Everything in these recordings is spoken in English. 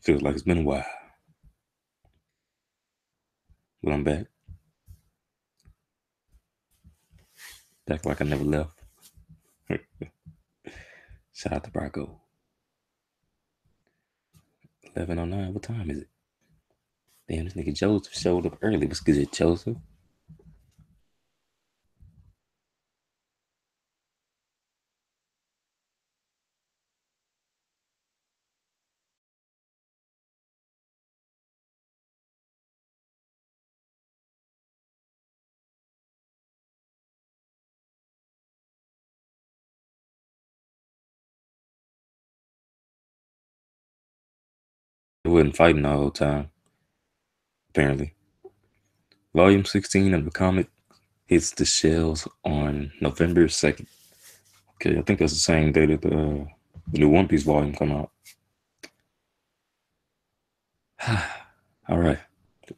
Feels like it's been a while. But I'm back. Back like I never left. Shout out to Braco. 11:09. What time is it? Damn, this nigga Joseph showed up early. What's good, Joseph? He wasn't fighting the whole time, apparently. Volume 16 of the comic hits the shelves on November 2nd. Okay, I think that's the same day that the new One Piece volume come out. All right.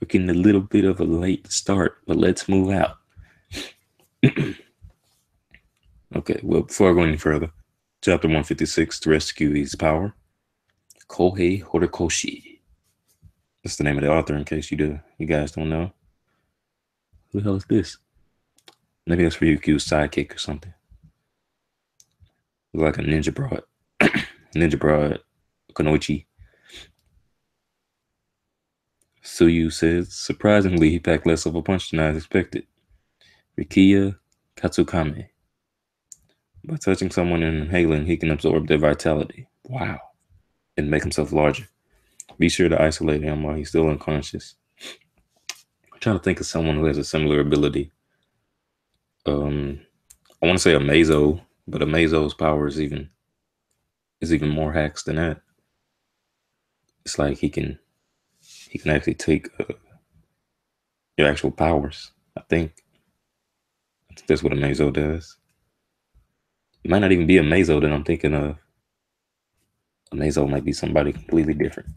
We're getting a little bit of a late start, but let's move out. Okay, well, before I go any further, chapter 156, to rescue his power, Kohei Horikoshi. That's the name of the author in case you guys don't know. Who the hell is this? Maybe that's Ryukyu's sidekick or something. Like a ninja broad. Ninja broad, Konoichi. Suyu says, surprisingly, he packed less of a punch than I expected. Rikiya Katsukame. By touching someone and inhaling, he can absorb their vitality. Wow. And make himself larger. Be sure to isolate him while he's still unconscious. I'm trying to think of someone who has a similar ability. I want to say a Mazo, but a Mazo's power is even more hacks than that. It's like he can actually take your actual powers. I think that's what a Mazo does. It might not even be a Mazo that I'm thinking of. A Mazo might be somebody completely different.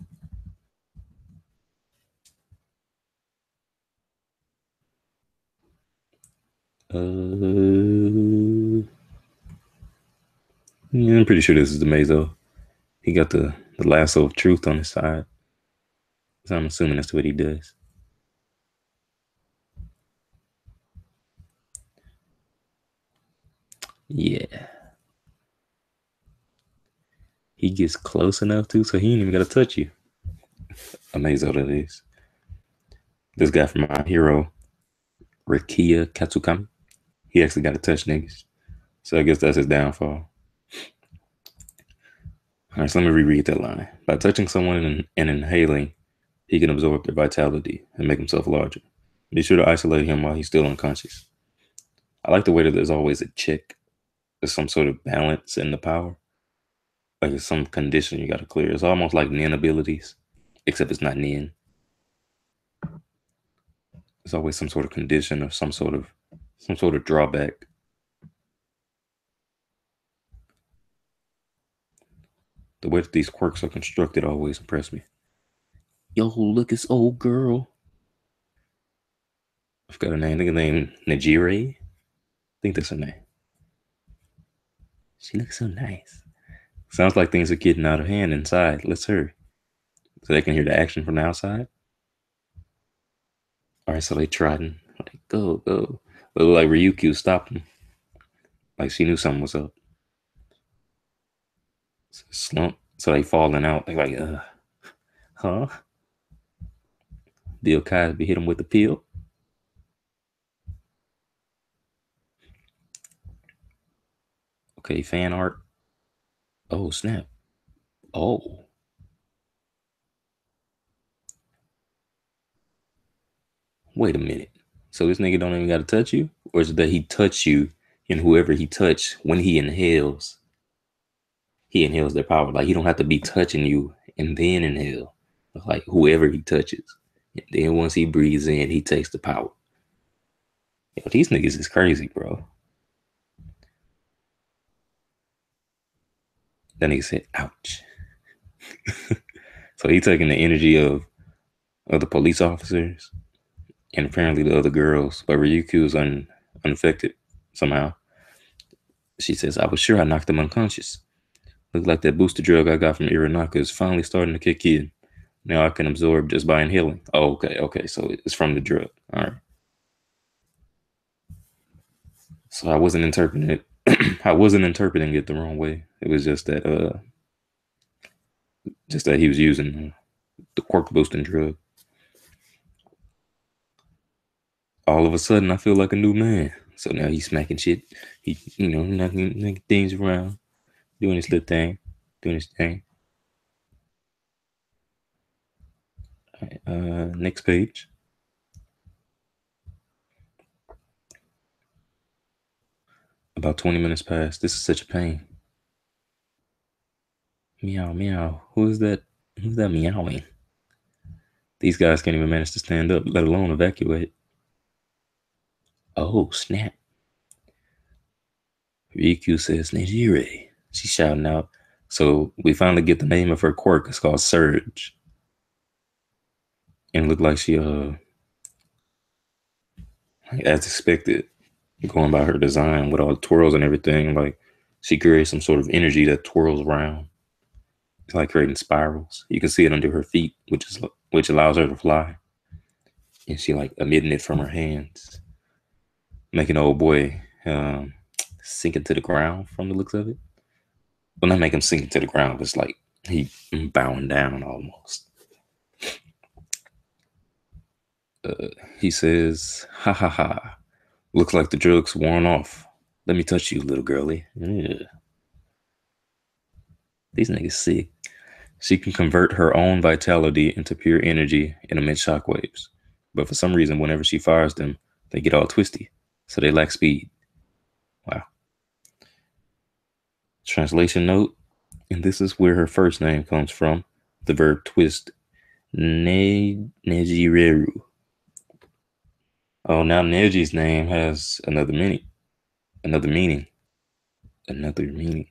Yeah, I'm pretty sure this is the Mazo. He got the lasso of truth on his side. So I'm assuming that's what he does. Yeah. He gets close enough to, so he ain't even got to touch you. A Mazo, that is. This guy from My Hero, Rikiya Katsukami, he actually got to touch niggas. So I guess that's his downfall. All right, so let me reread that line. By touching someone and inhaling, he can absorb their vitality and make himself larger. Be sure to isolate him while he's still unconscious. I like the way that there's always a check. There's some sort of balance in the power. Like it's some condition you got to clear. It's almost like Nin abilities, except it's not Nin. There's always some sort of condition or some sort of drawback. The way that these quirks are constructed always impress me. Yo, look, it's old girl. I've got a name. I think her name Najire. I think that's her name. She looks so nice. Sounds like things are getting out of hand inside. Let's hurry. So they can hear the action from the outside. All right, so they trotting. Like, go, go. But like Ryukyu stopped them. Like she knew something was up. Slump. So they falling out. They like, huh? Bill Cosby hit him with the pill. Okay, fan art. Oh, snap. Oh. Wait a minute. So this nigga don't even got to touch you? Or is it that he touch you and whoever he touch, when he inhales their power. Like he don't have to be touching you and then inhale. Like whoever he touches. And then once he breathes in, he takes the power. Yo, these niggas is crazy, bro. That nigga said, ouch. So he taking the energy of the police officers and apparently the other girls, but Ryukyu is unaffected somehow. She says, I was sure I knocked him unconscious. Looked like that booster drug I got from Iranaka is finally starting to kick in. Now I can absorb just by inhaling. Oh, okay, okay. So it's from the drug. All right. So I wasn't interpreting it. I wasn't interpreting it the wrong way. It was just that he was using the quirk boosting drug. All of a sudden, I feel like a new man. So now he's smacking shit. He, knocking things around, doing his little thing, doing his thing. All right, next page. About 20 minutes past. This is such a pain. Meow, meow. Who's that? Who's that meowing? These guys can't even manage to stand up, let alone evacuate. Oh, snap. Ryukyu says, Nejire. She's shouting out. So we finally get the name of her quirk. It's called Surge. And it looked like she, as expected, going by her design with all the twirls and everything, like she creates some sort of energy that twirls around. It's like creating spirals. You can see it under her feet, which allows her to fly. And she like emitting it from her hands, making the old boy sink into the ground from the looks of it. Well, not make him sink into the ground, but it's like he bowing down almost. He says, "Ha ha ha! Looks like the drug's worn off. Let me touch you, little girlie." Yeah. These niggas sick. She can convert her own vitality into pure energy and emit shockwaves. But for some reason, whenever she fires them, they get all twisty. So they lack speed. Wow. Translation note, and this is where her first name comes from. The verb twist. Nejireru. Oh, now Neji's name has another meaning. Another meaning. Another meaning.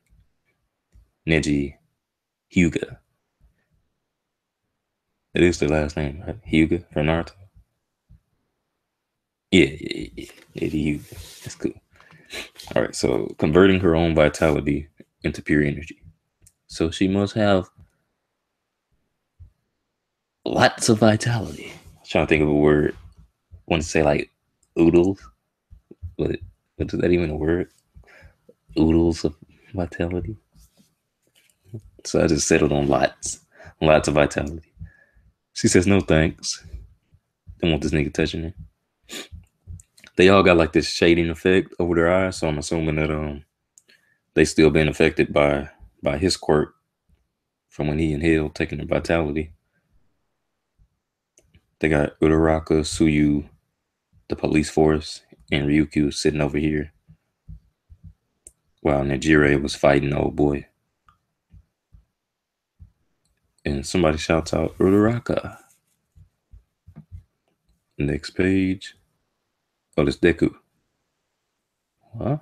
Neji Hyuga. It is the last name, right? Hyuga for Naruto. Yeah. Neji Hyuga. That's cool. All right, so converting her own vitality into pure energy. So she must have lots of vitality. I'm trying to think of a word. I want to say like oodles, but is that even a word? Oodles of vitality. So I just settled on lots of vitality. She says no thanks. Don't want this nigga touching her. They all got like this shading effect over their eyes, so I'm assuming that they still been affected by his quirk from when he inhaled, taking their vitality. They got Uraraka, Suyu, the police force, and Ryukyu sitting over here while Nejire was fighting the old boy. And somebody shouts out Uraraka. Next page. Oh, this Deku. Huh?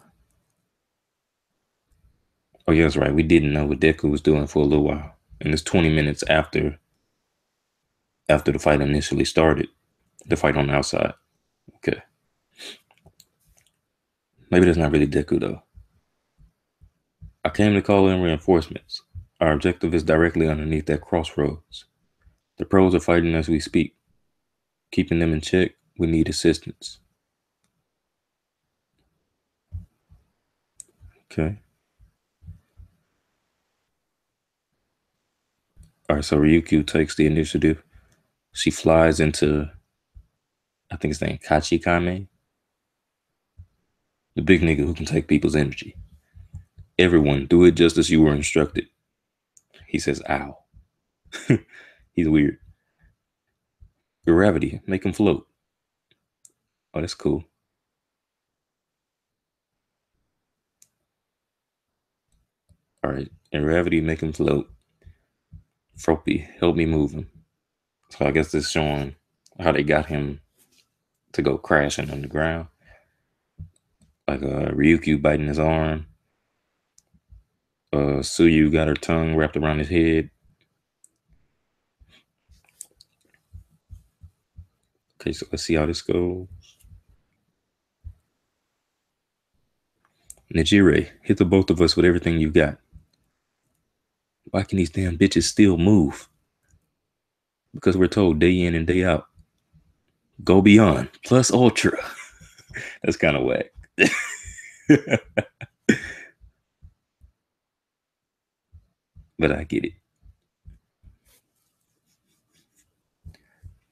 Oh, yeah, that's right. We didn't know what Deku was doing for a little while. And it's 20 minutes after the fight initially started. The fight on the outside. Okay. Maybe that's not really Deku, though. I came to call in reinforcements. Our objective is directly underneath that crossroads. The pros are fighting as we speak. Keeping them in check, we need assistance. Okay. All right, so Ryukyu takes the initiative. She flies into, I think his name, Kachikame, the big nigga who can take people's energy. Everyone, do it just as you were instructed. He says, ow. He's weird. Gravity, make him float. Oh, that's cool. All right, and gravity, make him float. Froppy, help me move him. So I guess this is showing how they got him to go crashing on the ground. Like Ryukyu biting his arm. Suyu got her tongue wrapped around his head. Okay, so let's see how this goes. Nejire, hit the both of us with everything you got. Why can these damn bitches still move? Because we're told day in and day out, go beyond, plus ultra. That's kind of whack. But I get it.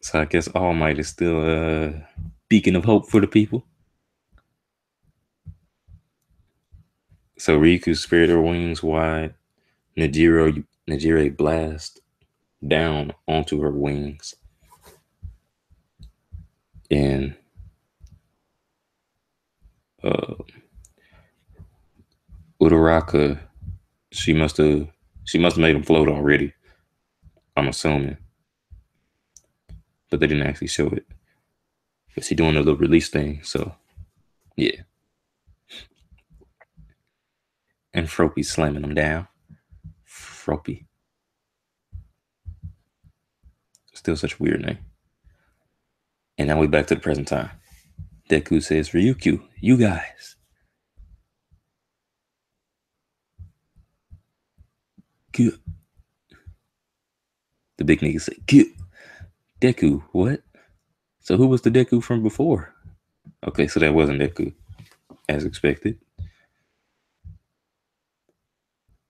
So I guess All Might is still a beacon of hope for the people. So Riku spread her wings wide. Najiro blast down onto her wings. And uh, Uraraka, she must have made him float already. I'm assuming, but they didn't actually show it. But she doing a little release thing, so yeah. And Froppy slamming him down. Froppy, still such a weird name. And now we back to the present time. Deku says, Ryukyu, you guys. Good. The big nigga say, good. Deku, what? So who was the Deku from before? Okay, so that wasn't Deku, as expected.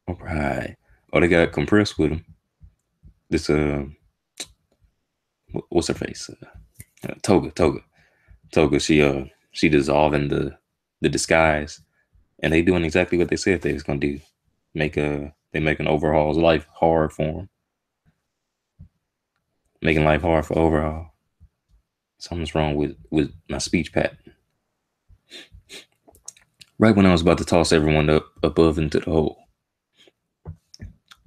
All right. Oh, they got compressed with him. This what's her face? Toga. She dissolving the disguise, and they doing exactly what they said they was gonna do. They making Overhaul's life hard for him. Making life hard for Overhaul. Something's wrong with my speech pattern. Right when I was about to toss everyone up above into the hole.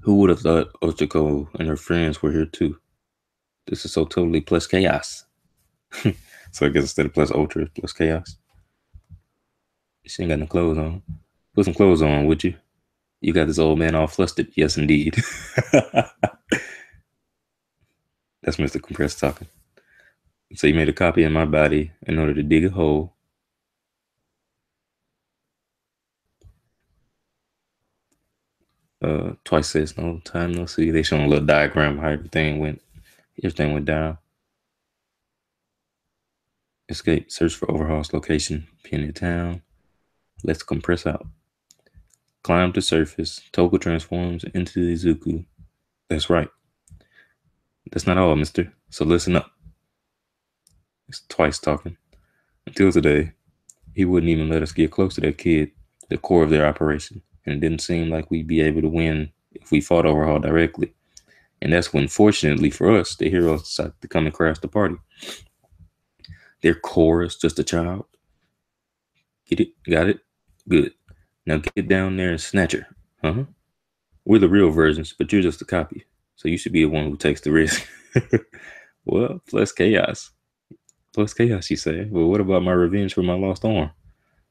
Who would have thought Ochako and her friends were here too? This is so totally plus chaos. So I guess instead of plus ultra, it's plus chaos. She ain't got no clothes on. Put some clothes on, would you? You got this old man all flustered. Yes, indeed. That's Mr. Compressed talking. So you made a copy of my body in order to dig a hole. Twice says no time, no see. They showing a little diagram how everything went down. Escape, search for Overhaul's location, pin it down. Let's compress out. Climb to surface. Toga transforms into the Izuku. That's right. That's not all, mister. So listen up. It's Twice talking. Until today, he wouldn't even let us get close to that kid, the core of their operation. And it didn't seem like we'd be able to win if we fought Overhaul directly. And that's when, fortunately for us, the heroes decided to come and crash the party. Their core is just a child. Get it? Got it? Good. Now get down there and snatch her. Huh? We're the real versions, but you're just a copy. So you should be the one who takes the risk. Well, plus chaos. Plus chaos, you say. Well, what about my revenge for my lost arm?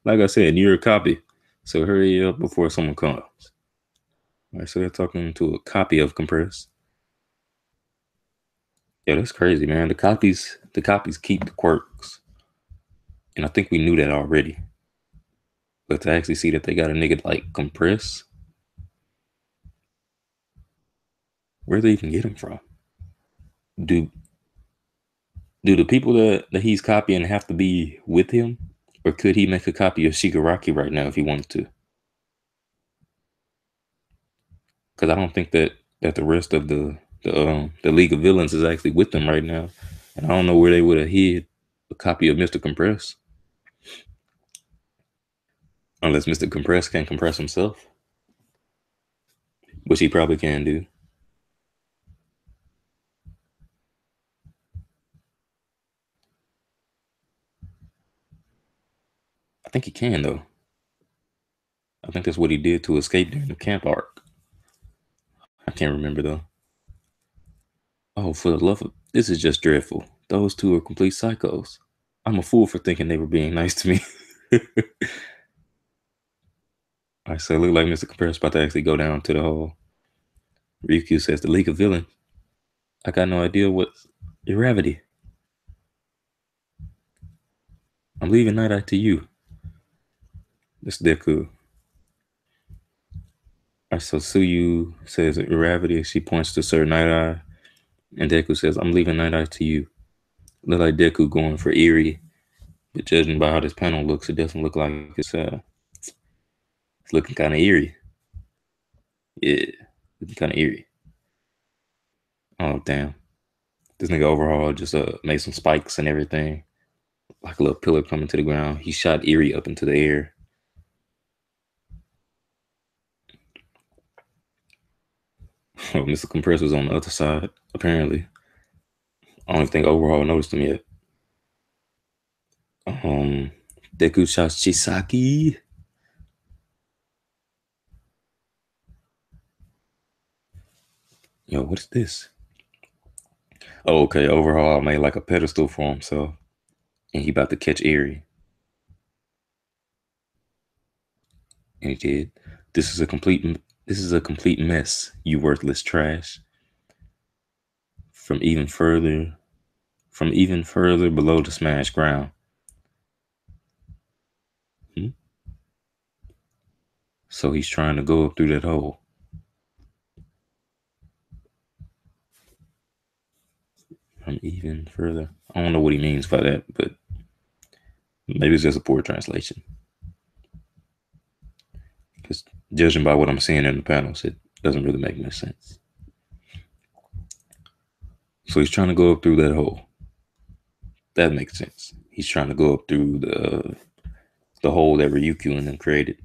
Like I said, you're a copy. So hurry up before someone comes. All right, so they're talking to a copy of Compress. Yeah, that's crazy, man. The copies keep the quirks. And I think we knew that already. But to actually see that they got a nigga like Compress, where they even get him from? Do the people that he's copying have to be with him? Or could he make a copy of Shigaraki right now if he wanted to? Because I don't think that the rest of the League of Villains is actually with them right now, and I don't know where they would have hid a copy of Mr. Compress, unless Mr. Compress can compress himself, which he probably can do. I think he can though. I think that's what he did to escape during the camp arc. I can't remember though. Oh, for the love of this is just dreadful. Those two are complete psychos. I'm a fool for thinking they were being nice to me. All right, so it looked like Mr. Compress about to actually go down to the hole. Ryukyu says the League of Villains. I got no idea what's gravity. I'm leaving Night Eye to you. This Deku. Alright, so Suyu says gravity. She points to Sir Night Eye. And Deku says, I'm leaving Night Eye to you. Look like Deku going for eerie, but judging by how this panel looks, it doesn't look like it's looking kind of eerie. Yeah, looking kind of eerie. Oh damn, this nigga overhaul just made some spikes and everything, like a little pillar coming to the ground. He shot Eerie up into the air. Oh, Mr. Compressor's on the other side, apparently. I don't even think overhaul noticed him yet. Um, Deku shot Chisaki. Yo, what is this? Oh, okay. Overhaul made like a pedestal for himself, and he about to catch Eerie, and he did. This is a complete. This is a complete mess. You worthless trash. From even further, from even further below the smashed ground. Hmm? So he's trying to go up through that hole. From even further. I don't know what he means by that, but maybe it's just a poor translation. Because judging by what I'm seeing in the panels, it doesn't really make much sense. So he's trying to go up through that hole. That makes sense. He's trying to go up through the hole that Ryukyu and them created.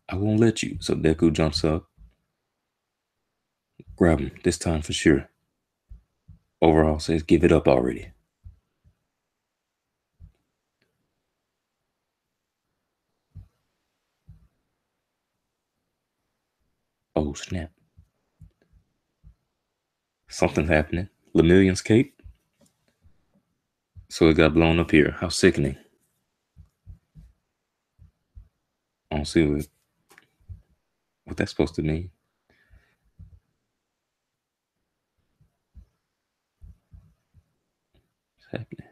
I won't let you. So Deku jumps up. Grab him, this time for sure. Overhaul says, give it up already. Oh, snap. Something's happening. Lemillion's cape. So it got blown up here. How sickening. I don't see what that's supposed to mean. What's happening?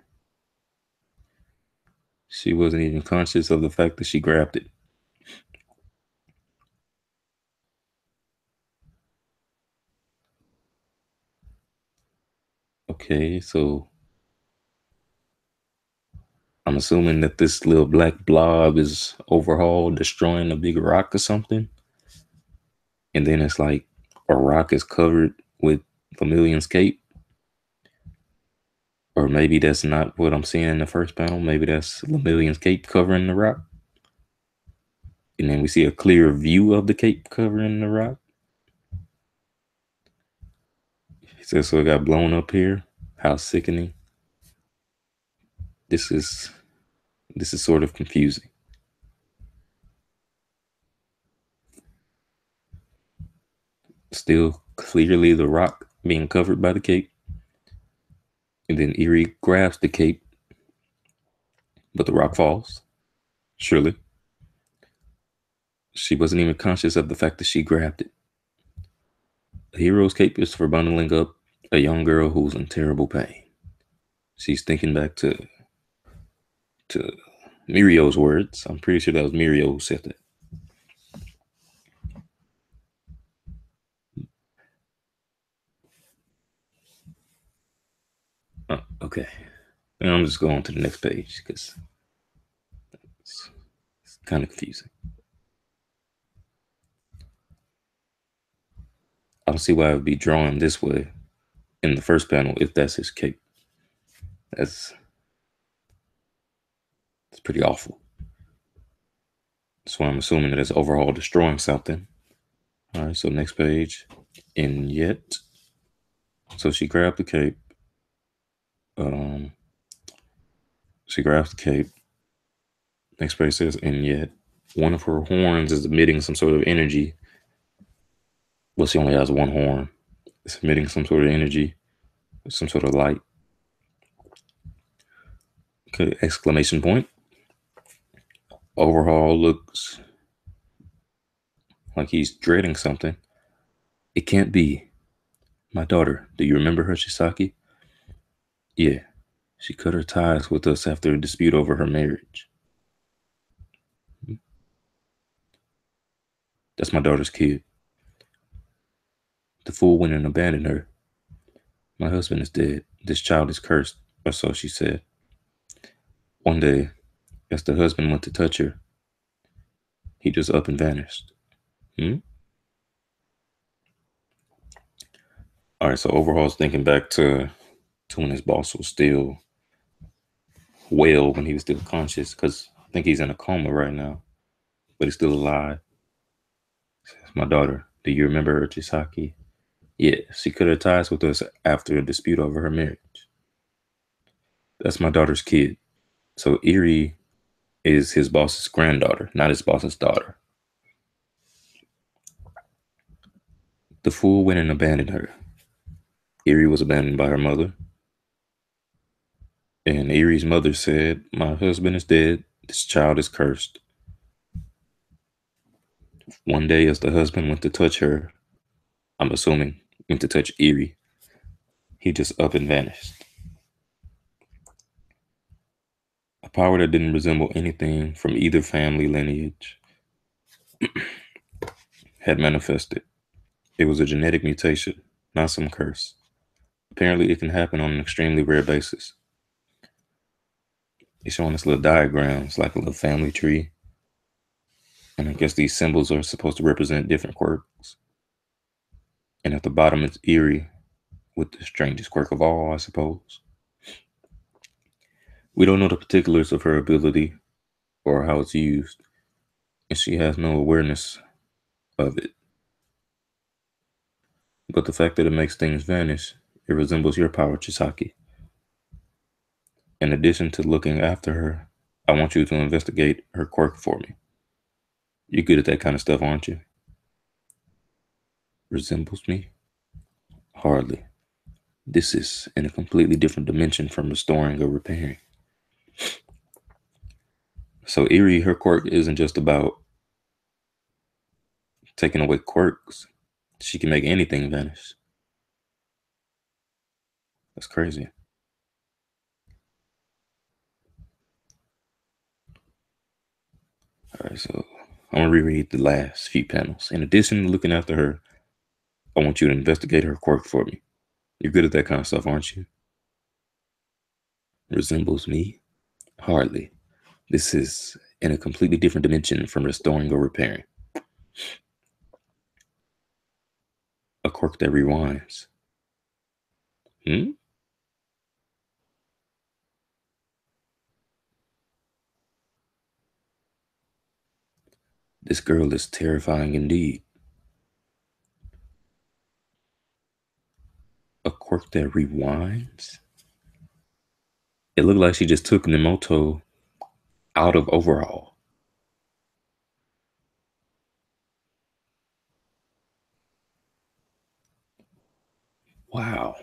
She wasn't even conscious of the fact that she grabbed it. Okay, so I'm assuming that this little black blob is overhaul destroying a big rock or something. And then it's like a rock is covered with Lemillion's cape. Or maybe that's not what I'm seeing in the first panel. Maybe that's Lemillion's cape covering the rock. And then we see a clear view of the cape covering the rock. He says, so it got blown up here. How sickening. This is sort of confusing. Still clearly the rock being covered by the cape. And then Eerie grabs the cape, but the rock falls. Surely. She wasn't even conscious of the fact that she grabbed it. A hero's cape is for bundling up a young girl who's in terrible pain. She's thinking back to Mirio's words. I'm pretty sure that was Mirio who said that. Okay. And I'm just going to the next page because it's kind of confusing. I don't see why it would be drawn this way in the first panel if that's his cape. That's pretty awful. So I'm assuming that it's overhaul destroying something. All right, so next page. And yet, so she grabbed the cape. She grabs the cape. Next page says, and yet, one of her horns is emitting some sort of energy. Well, she only has one horn. It's emitting some sort of energy, some sort of light. Okay, exclamation point. Overhaul looks like he's dreading something. It can't be. My daughter, do you remember her, Shisaki? Yeah, she cut her ties with us after a dispute over her marriage. That's my daughter's kid. fool went and abandoned her. My husband is dead. This child is cursed, or so she said. One day, as the husband went to touch her, he just up and vanished. Hmm? All right, so overall's thinking back to when his boss was still well, when he was still conscious, because I think he's in a coma right now, but he's still alive. Says, my daughter, do you remember her, Chisaki? Yeah, she cut her ties with us after a dispute over her marriage. That's my daughter's kid. So Eri is his boss's granddaughter, not his boss's daughter. The fool went and abandoned her. Eri was abandoned by her mother. And Eri's mother said, my husband is dead. This child is cursed. One day, as the husband went to touch her, I'm assuming went to touch Eri, he just up and vanished. A power that didn't resemble anything from either family lineage had manifested. It was a genetic mutation, not some curse. Apparently, it can happen on an extremely rare basis. He's showing us little diagrams, like a little family tree. And I guess these symbols are supposed to represent different quirks. And at the bottom, it's Eri with the strangest quirk of all, I suppose. We don't know the particulars of her ability or how it's used, and she has no awareness of it. But the fact that it makes things vanish, it resembles your power, Chisaki. In addition to looking after her, I want you to investigate her quirk for me. You're good at that kind of stuff, aren't you? Resembles me? Hardly. This is in a completely different dimension from restoring or repairing. So Eri, her quirk isn't just about taking away quirks. She can make anything vanish. That's crazy. All right, so I'm gonna reread the last few panels. In addition to looking after her, I want you to investigate her quirk for me. You're good at that kind of stuff, aren't you? Resembles me? Hardly. This is in a completely different dimension from restoring or repairing. A quirk that rewinds. Hmm? This girl is terrifying indeed. A quirk that rewinds? It looked like she just took Nemoto out of overhaul. Wow.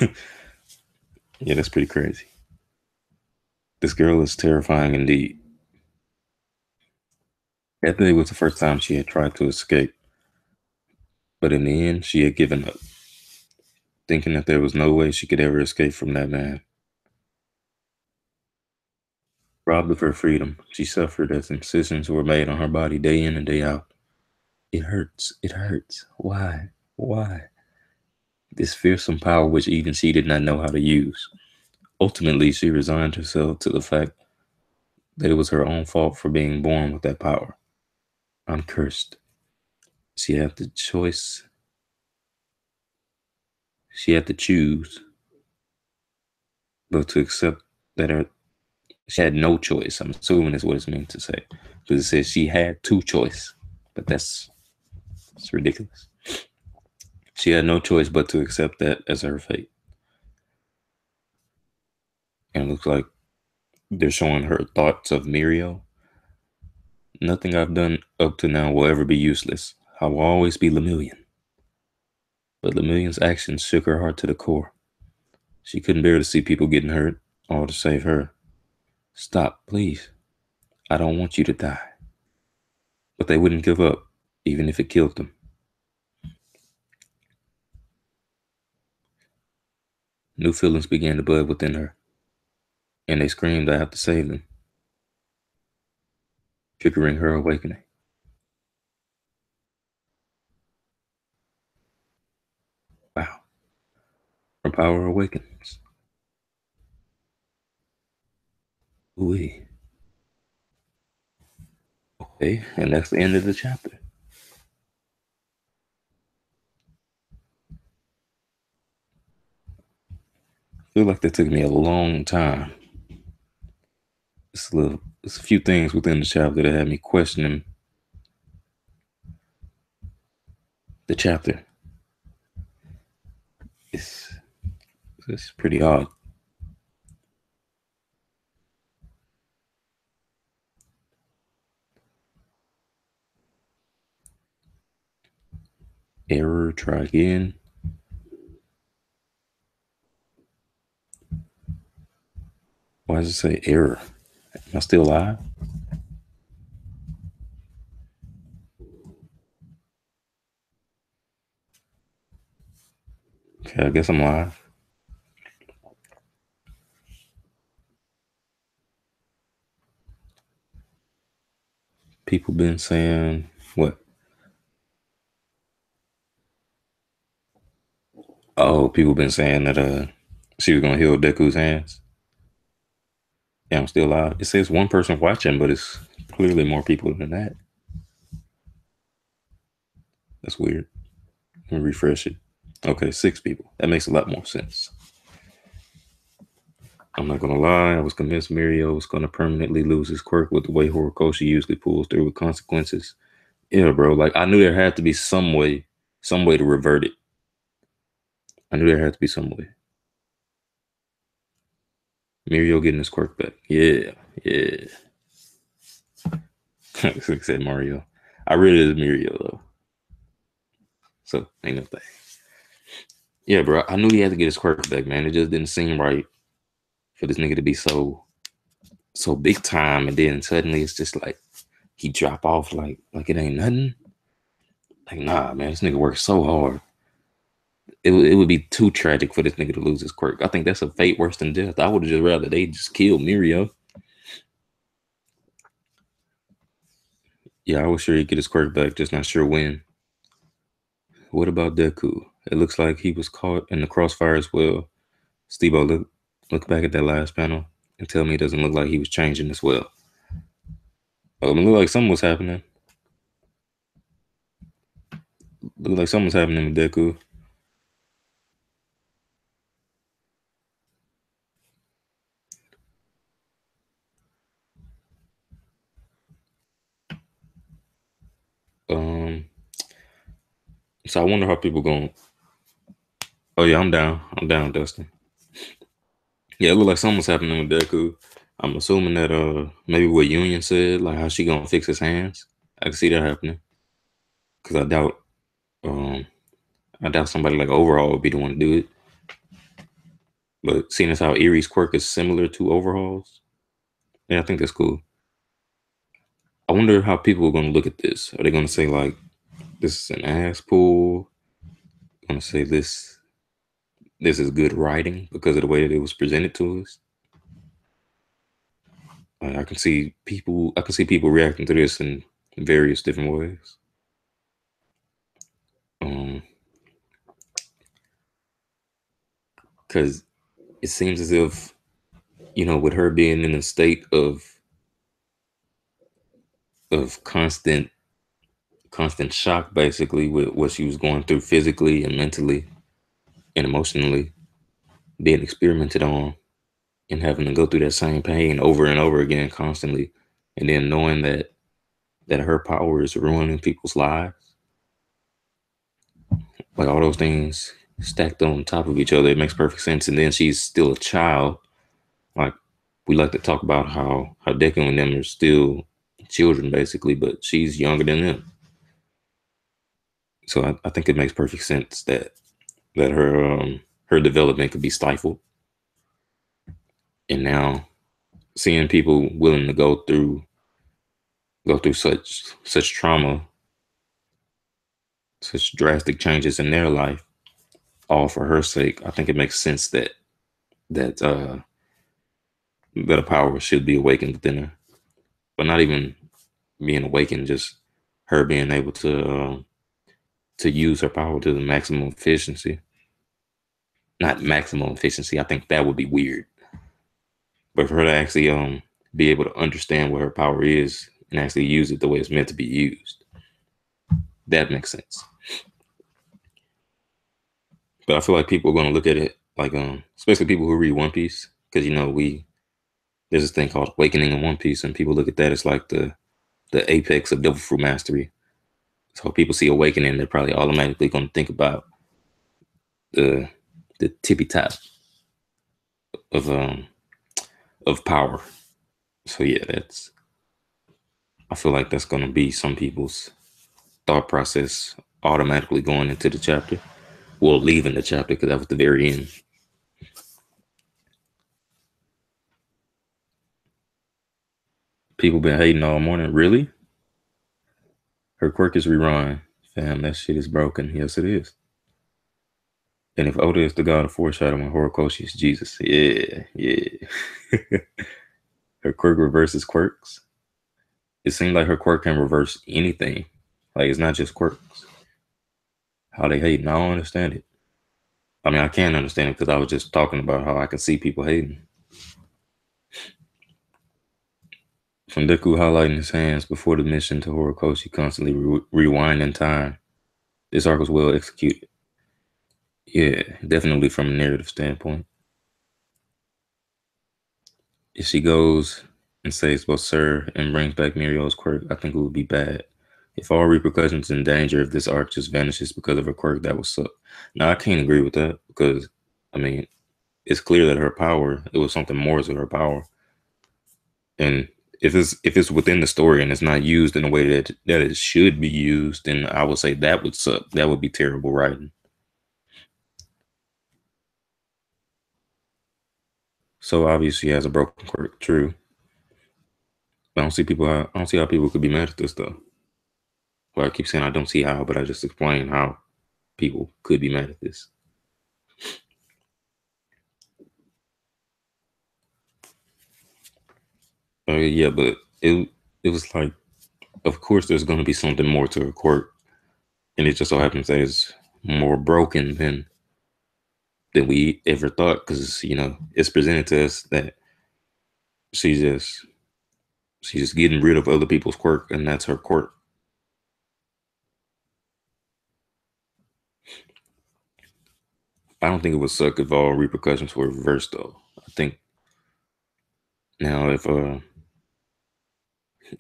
Yeah, that's pretty crazy. This girl is terrifying indeed. That day was the first time she had tried to escape, but in the end, she had given up, thinking that there was no way she could ever escape from that man. Robbed of her freedom, she suffered as incisions were made on her body day in and day out. It hurts. It hurts. Why? Why? This fearsome power which even she did not know how to use. Ultimately, she resigned herself to the fact that it was her own fault for being born with that power. Uncursed. She had the choice. She had to choose, but to accept that she had no choice. I'm assuming is what it's meant to say. Because it says she had two choice, but it's ridiculous. She had no choice but to accept that as her fate. And it looks like they're showing her thoughts of Mirio. Nothing I've done up to now will ever be useless. I will always be Lemillion. But Lemillion's actions shook her heart to the core. She couldn't bear to see people getting hurt, all to save her. Stop, please. I don't want you to die. But they wouldn't give up, even if it killed them. New feelings began to bud within her, and they screamed, I have to save them, triggering her awakening. power awakens. Ooh. Okay, and that's the end of the chapter. I feel like that took me a long time. It's a few things within the chapter that had me questioning the chapter. It's it's pretty odd. Error, try again. Why does it say error? Am I still live? Okay, I guess I'm live. People been saying what? Oh, people been saying that she was gonna heal Deku's hands. Yeah, I'm still live. It says one person watching, but it's clearly more people than that. That's weird. Let me refresh it. Okay, 6 people. That makes a lot more sense. I'm not gonna lie, I was convinced Mirio was gonna permanently lose his quirk with the way Horikoshi usually pulls through with consequences. Yeah, bro. Like I knew there had to be some way to revert it. I knew there had to be some way. Mirio getting his quirk back. Yeah, yeah. Said Mario. I really is Mirio though. So ain't no thing. Yeah, bro. I knew he had to get his quirk back, man. It just didn't seem right for this nigga to be so big time, and then suddenly it's just like he drop off like it ain't nothing. Like nah, man. This nigga works so hard. It would be too tragic for this nigga to lose his quirk. I think that's a fate worse than death. I would have just rather they just kill Mirio. Yeah, I was sure he'd get his quirk back, just not sure when. What about Deku? It looks like he was caught in the crossfire as well. Steve-O, look back at that last panel and tell me it doesn't look like he was changing as well. It looked like something was happening. Looked like something was happening with Deku. Um, so I wonder how people going. Oh yeah, I'm down. I'm down, Dustin. Yeah, it looked like something was happening with Deku. I'm assuming that maybe what Union said, like how she gonna fix his hands. I can see that happening because um I doubt somebody like Overhaul would be the one to do it. But seeing as how Erie's quirk is similar to Overhaul's, yeah, I think that's cool. I wonder how people are gonna look at this. Are they gonna say like this is an ass pull? Gonna say this is good writing because of the way that it was presented to us? I can see people reacting to this in various different ways. Um, because it seems as if with her being in a state of constant shock, basically with what she was going through physically and mentally and emotionally, being experimented on and having to go through that same pain over and over again constantly, and then knowing that her power is ruining people's lives, like all those things stacked on top of each other, it makes perfect sense. And then she's still a child. Like we like to talk about how Deku and them are still children basically, but she's younger than them. So I think it makes perfect sense that her development could be stifled. And now seeing people willing to go through such trauma, such drastic changes in their life, all for her sake, I think it makes sense that that a power should be awakened within her, but not even being awakened, just her being able to use her power to the maximum efficiency. not maximum efficiency. I think that would be weird. But for her to actually be able to understand what her power is and actually use it the way it's meant to be used, that makes sense. But I feel like people are going to look at it like especially people who read One Piece, because there's this thing called awakening in One Piece, and people look at that as like the apex of devil fruit mastery. So people see awakening, they're probably automatically going to think about the the tippy top of of power. So yeah, I feel like that's going to be some people's thought process automatically going into the chapter. Well, leaving the chapter because that was the very end. People been hating all morning. Really? Her quirk is rerun. Fam, that shit is broken. Yes, it is. And if Oda is the god of foreshadowing, Horikoshi is Jesus. Yeah, yeah. Her quirk reverses quirks. It seems like her quirk can reverse anything. Like it's not just quirks. How they hating? I don't understand it. I mean, I can't understand it because I was just talking about how I can see people hating. From Deku highlighting his hands before the mission to Horikoshi constantly rewinding time. This arc was well executed. Yeah, definitely from a narrative standpoint. If she goes and saves both Sir and brings back Mirio's quirk, I think it would be bad. If all repercussions in danger if this arc just vanishes because of a quirk, that would suck. Now I can't agree with that because I mean it's clear that her power, it was something more to her power. And if it's within the story and it's not used in a way that it should be used, then I would say that would suck. That would be terrible writing. So obviously he has a broken quirk, true. I don't see how people could be mad at this though. Well, I keep saying I don't see how, but I just explain how people could be mad at this. Yeah, but it was like, of course, there's going to be something more to her quirk, and it just so happens that it's more broken than we ever thought, because it's presented to us that she just she's just getting rid of other people's quirk, and that's her quirk. I don't think it would suck if all repercussions were reversed, though. I think now if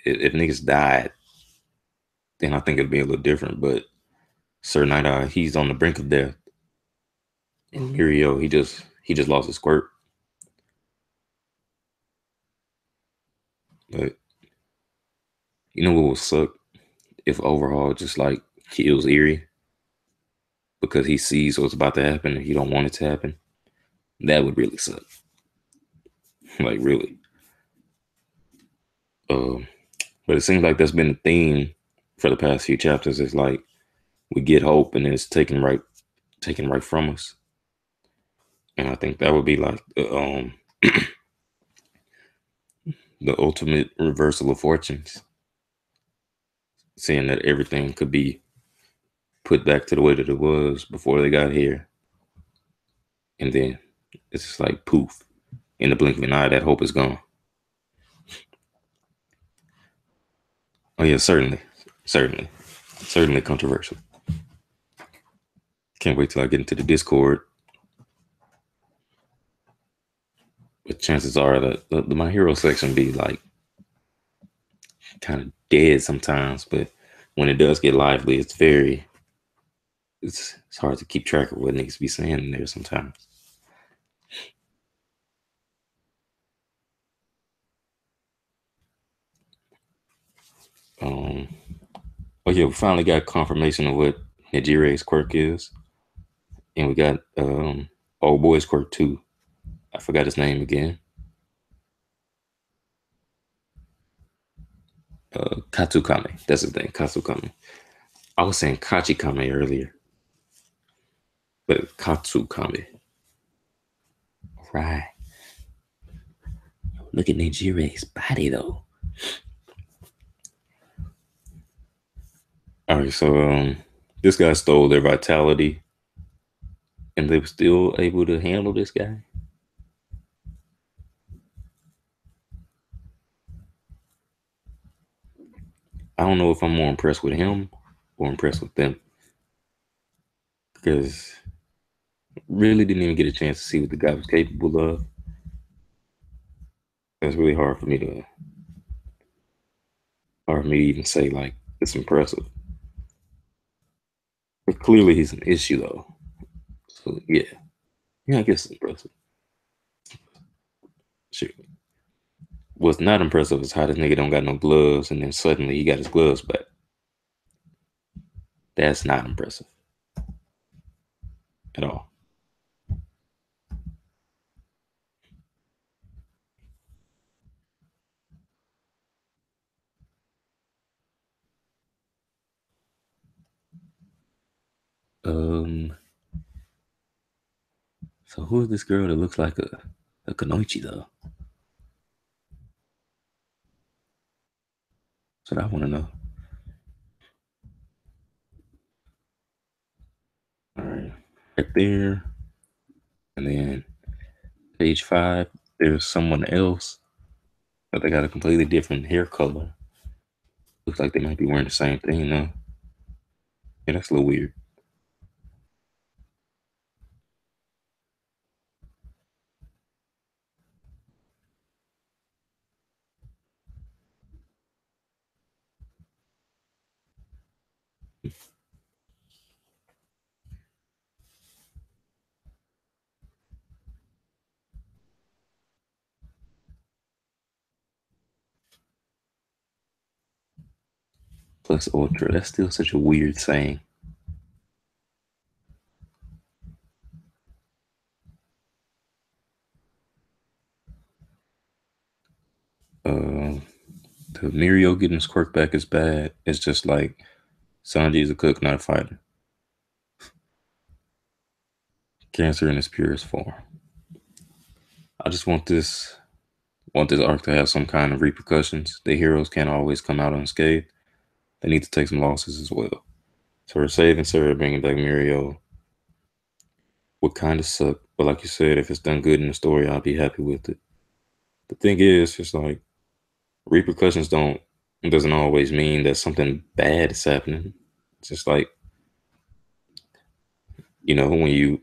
niggas died, then I think it'd be a little different. But Sir Night Eye, he's on the brink of death, and Mirio, he just lost his quirk. But you know what would suck if overhaul just like kills Erie because he sees what's about to happen and he don't want it to happen. That would really suck. Like really. Um, but it seems like that's been the theme for the past few chapters. It's like we get hope and it's taken right from us. And I think that would be like the ultimate reversal of fortunes. Seeing that everything could be put back to the way that it was before they got here. And then it's just like poof. In the blink of an eye, that hope is gone. Oh yeah, certainly. Certainly. Certainly controversial. Can't wait till I get into the Discord. But chances are that the My Hero section be like kind of dead sometimes. But when it does get lively, it's hard to keep track of what niggas be saying in there sometimes. Um, oh yeah, we finally got confirmation of what Nijire's quirk is, and we got old boy's quirk too. I forgot his name again. Katsukame. That's his name, Katsukame. I was saying Kachikame earlier, but Katsukame. Right. Look at Nijire's body though. All right, so this guy stole their vitality, and they were still able to handle this guy. I don't know if I'm more impressed with him or impressed with them because really didn't even get a chance to see what the guy was capable of. That's really hard for me to even say like it's impressive. But clearly he's an issue though. So yeah, I guess it's impressive. Sure. What's not impressive is how this nigga don't got no gloves and then suddenly he got his gloves back. That's not impressive at all. Um, so who is this girl that looks like a Kanoichi though? That's what I want to know. All right, right there, and then page 5. There's someone else, but they got a completely different hair color. Looks like they might be wearing the same thing though. Yeah, that's a little weird. Plus ultra. That's still such a weird saying. Uh, the Mirio getting his quirk back is bad. It's just like Sanji's a cook, not a fighter. Cancer in its purest form. I just want this arc to have some kind of repercussions. The heroes can't always come out unscathed. They need to take some losses as well. So we're saving Sarah, bringing back Mirio would kind of suck. But like you said, if it's done good in the story, I'll be happy with it. The thing is, it's like repercussions don't doesn't always mean that something bad is happening. It's just like when you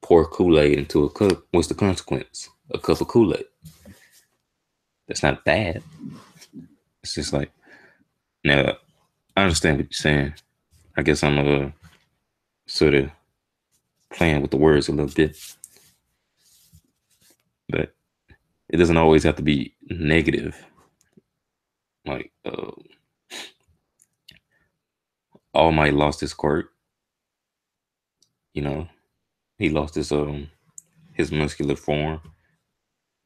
pour Kool-Aid into a cup, what's the consequence? A cup of Kool-Aid. That's not bad. It's just like now I understand what you're saying. I guess I'm sort of playing with the words a little bit, but it doesn't always have to be negative. Like All Might lost his quirk. You know, he lost his muscular form.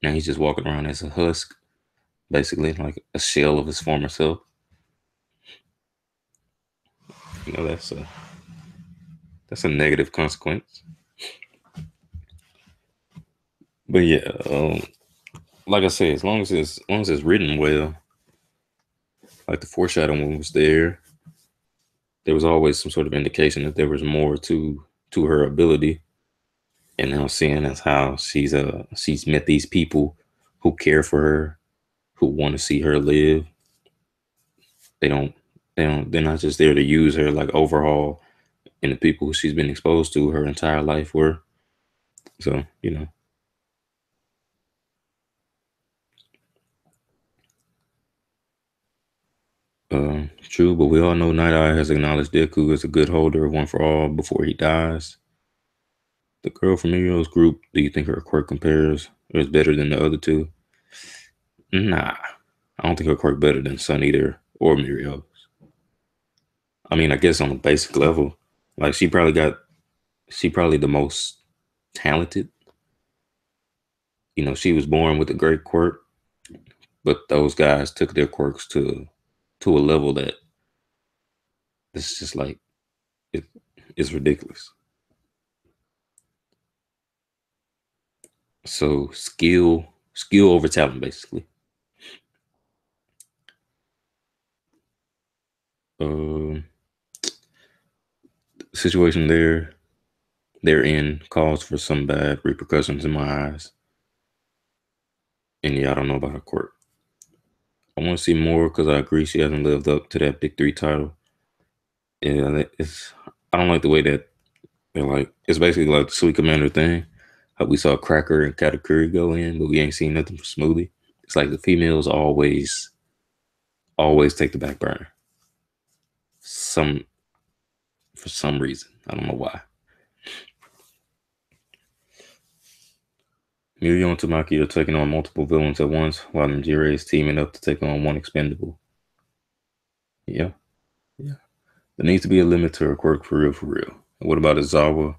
Now he's just walking around as a husk, basically like a shell of his former self. That's a negative consequence. But yeah, like I said, as long as it's written well, like the foreshadowing was there. There was always some sort of indication that there was more to her ability. And now seeing as how she's met these people who care for her, who want to see her live. They don't they're not just there to use her like overhaul, and the people who she's been exposed to her entire life were. So, true, but we all know Night Eye has acknowledged Deku as a good holder of One for All before he dies. The girl from Mirio's group, do you think her quirk compares or is better than the other two? Nah. I don't think her quirk better than Sun Eater or Mirio. I mean, I guess on a basic level, like she probably the most talented. She was born with a great quirk, but those guys took their quirks to a level that it's just like it, it's ridiculous. So skill over talent, basically. Um, Situation there. their end cause for some bad repercussions in my eyes. And yeah, I don't know about her quirk. I want to see more because I agree she hasn't lived up to that Big Three title. Yeah, it's. I don't like the way that they're like. It's basically like the Sweet Commander thing. How we saw Cracker and Katakuri go in, but we ain't seen nothing for Smoothie. It's like the females always take the back burner. Some For some reason, I don't know why. Mirio and Tamaki are taking on multiple villains at once, while Najire is teaming up to take on one expendable. Yeah, yeah. There needs to be a limit to her quirk for real, for real. And what about Izawa?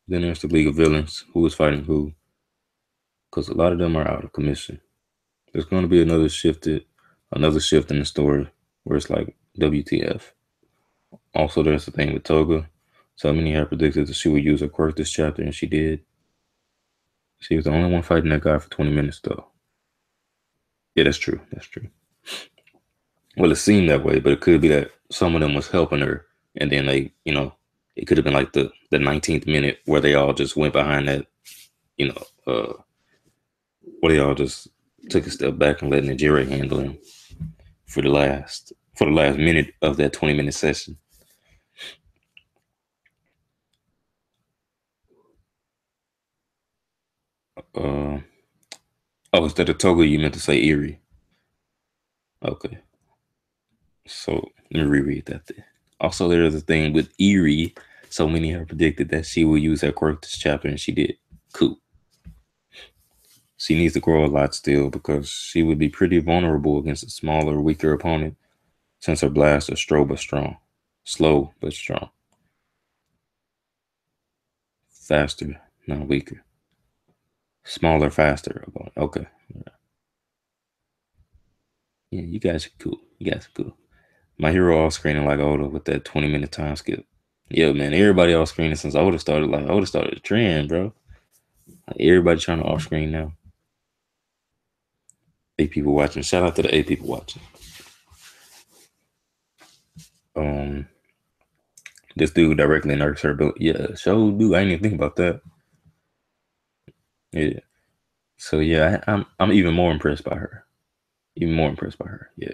Then there's the League of Villains. Who is fighting who? Because a lot of them are out of commission. There's going to be another shift in the story where it's like WTF. Also, there's the thing with Toga. So many had predicted that she would use her quirk this chapter, and she did. She was the only one fighting that guy for 20 minutes, though. Yeah, that's true. That's true. Well, it seemed that way, but it could be that some of them was helping her, and then it could have been like the 19th minute where they all just went behind that, you know, where they all just took a step back and let Najiri handle him for the last minute of that 20-minute session. Uh, oh, instead of Toga, you meant to say Eerie. Okay, so let me reread that then. Also, there is a thing with Eerie. So many have predicted that she will use her quirk this chapter, and she did. Cool. She needs to grow a lot still because she would be pretty vulnerable against a smaller, weaker opponent since her blasts are slow but strong, faster, not weaker, smaller, faster opponent. Okay, yeah, you guys are cool. You guys are cool. My hero off screening like Oda with that 20-minute time skip. Yeah, man, everybody off screening since Oda started a trend, bro. Like, everybody trying to off screen now. 8 people watching. Shout out to the 8 people watching. Um, this dude directly nerfs her ability. Yeah, show dude. I didn't even think about that. Yeah. So yeah, I'm even more impressed by her. Even more impressed by her. Yeah.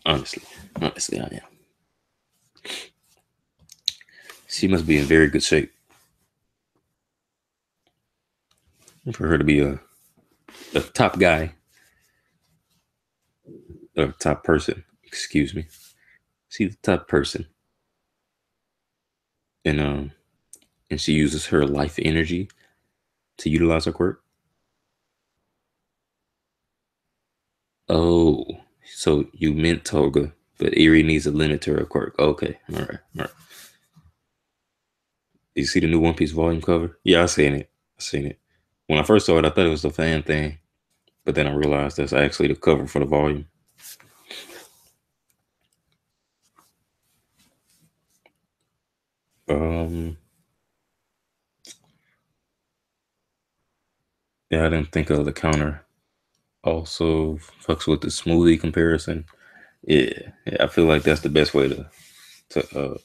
Honestly, honestly, I am. She must be in very good shape for her to be a top guy, a top person. Excuse me. She's a top person, and and she uses her life energy to utilize her quirk. Oh, so you meant Toga, but Erie needs a limit to her quirk. Okay, all right, all right. You see the new One Piece volume cover? Yeah, I seen it. I seen it. When I first saw it, I thought it was a fan thing, but then I realized that's actually the cover for the volume. Um, yeah, I didn't think of the counter. Also, fucks with the smoothie comparison. Yeah, yeah, I feel like that's the best way to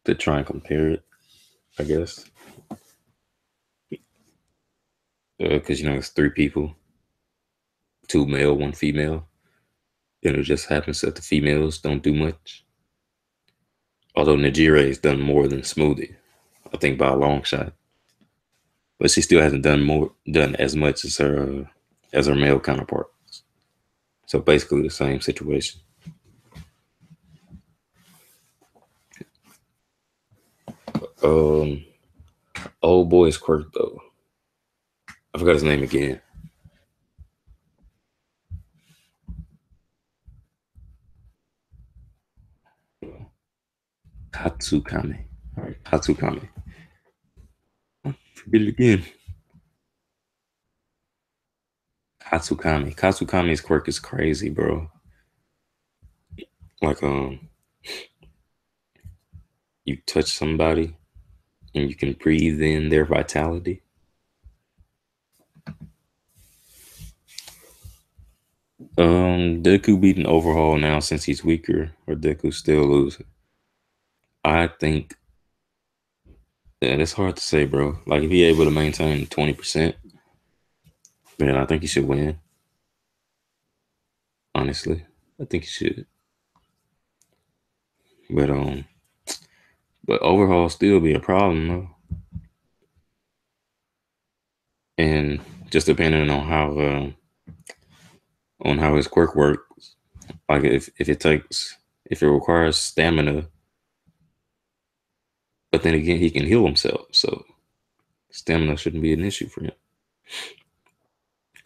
to try and compare it. I guess because it's 3 people, 2 male, 1 female, and it just happens that the females don't do much. Although Najiri's done more than Smoothie, I think by a long shot, but she still hasn't done as much as her male counterpart. So basically the same situation. Um, old boy's quirk though. I forgot his name again. Katsukame. All right, Katsukame. Forget it again. Katsukame. Katsukame's quirk is crazy, bro. Like you touch somebody and you can breathe in their vitality. Deku beating overhaul now since he's weaker, or Deku still losing. I think Yeah, that's hard to say, bro. Like if he able to maintain 20%, then I think he should win. Honestly, I think he should. But but overhaul still be a problem though, and just depending on how his quirk works. Like if it requires stamina, but then again he can heal himself, so stamina shouldn't be an issue for him.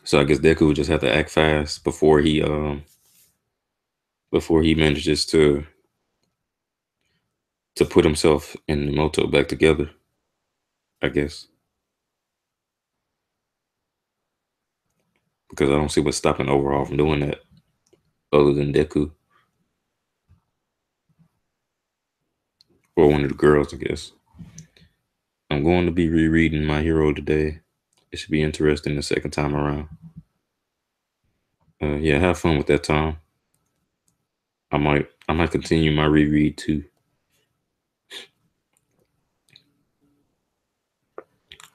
So I guess Deku would just have to act fast before he manages to put himself and Moto back together. I guess because I don't see what's stopping Overhaul from doing that other than Deku or one of the girls. I guess I'm going to be rereading My Hero today. It should be interesting the second time around. Yeah, have fun with that, Tom. I might continue my reread too.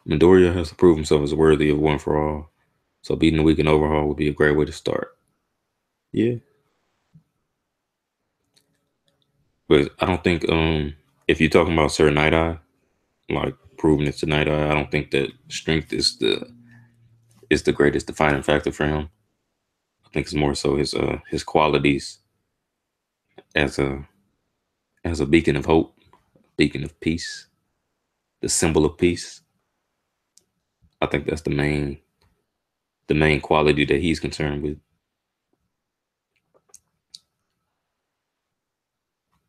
Midoriya has to prove himself as worthy of One for All, so beating the weekend Overhaul would be a great way to start. Yeah, but I don't think if you're talking about Sir Night Eye, like proving it to Night Eye, I don't think that strength is the greatest defining factor for him. I think it's more so his qualities as a beacon of hope, beacon of peace, the symbol of peace. I think that's the main quality that he's concerned with.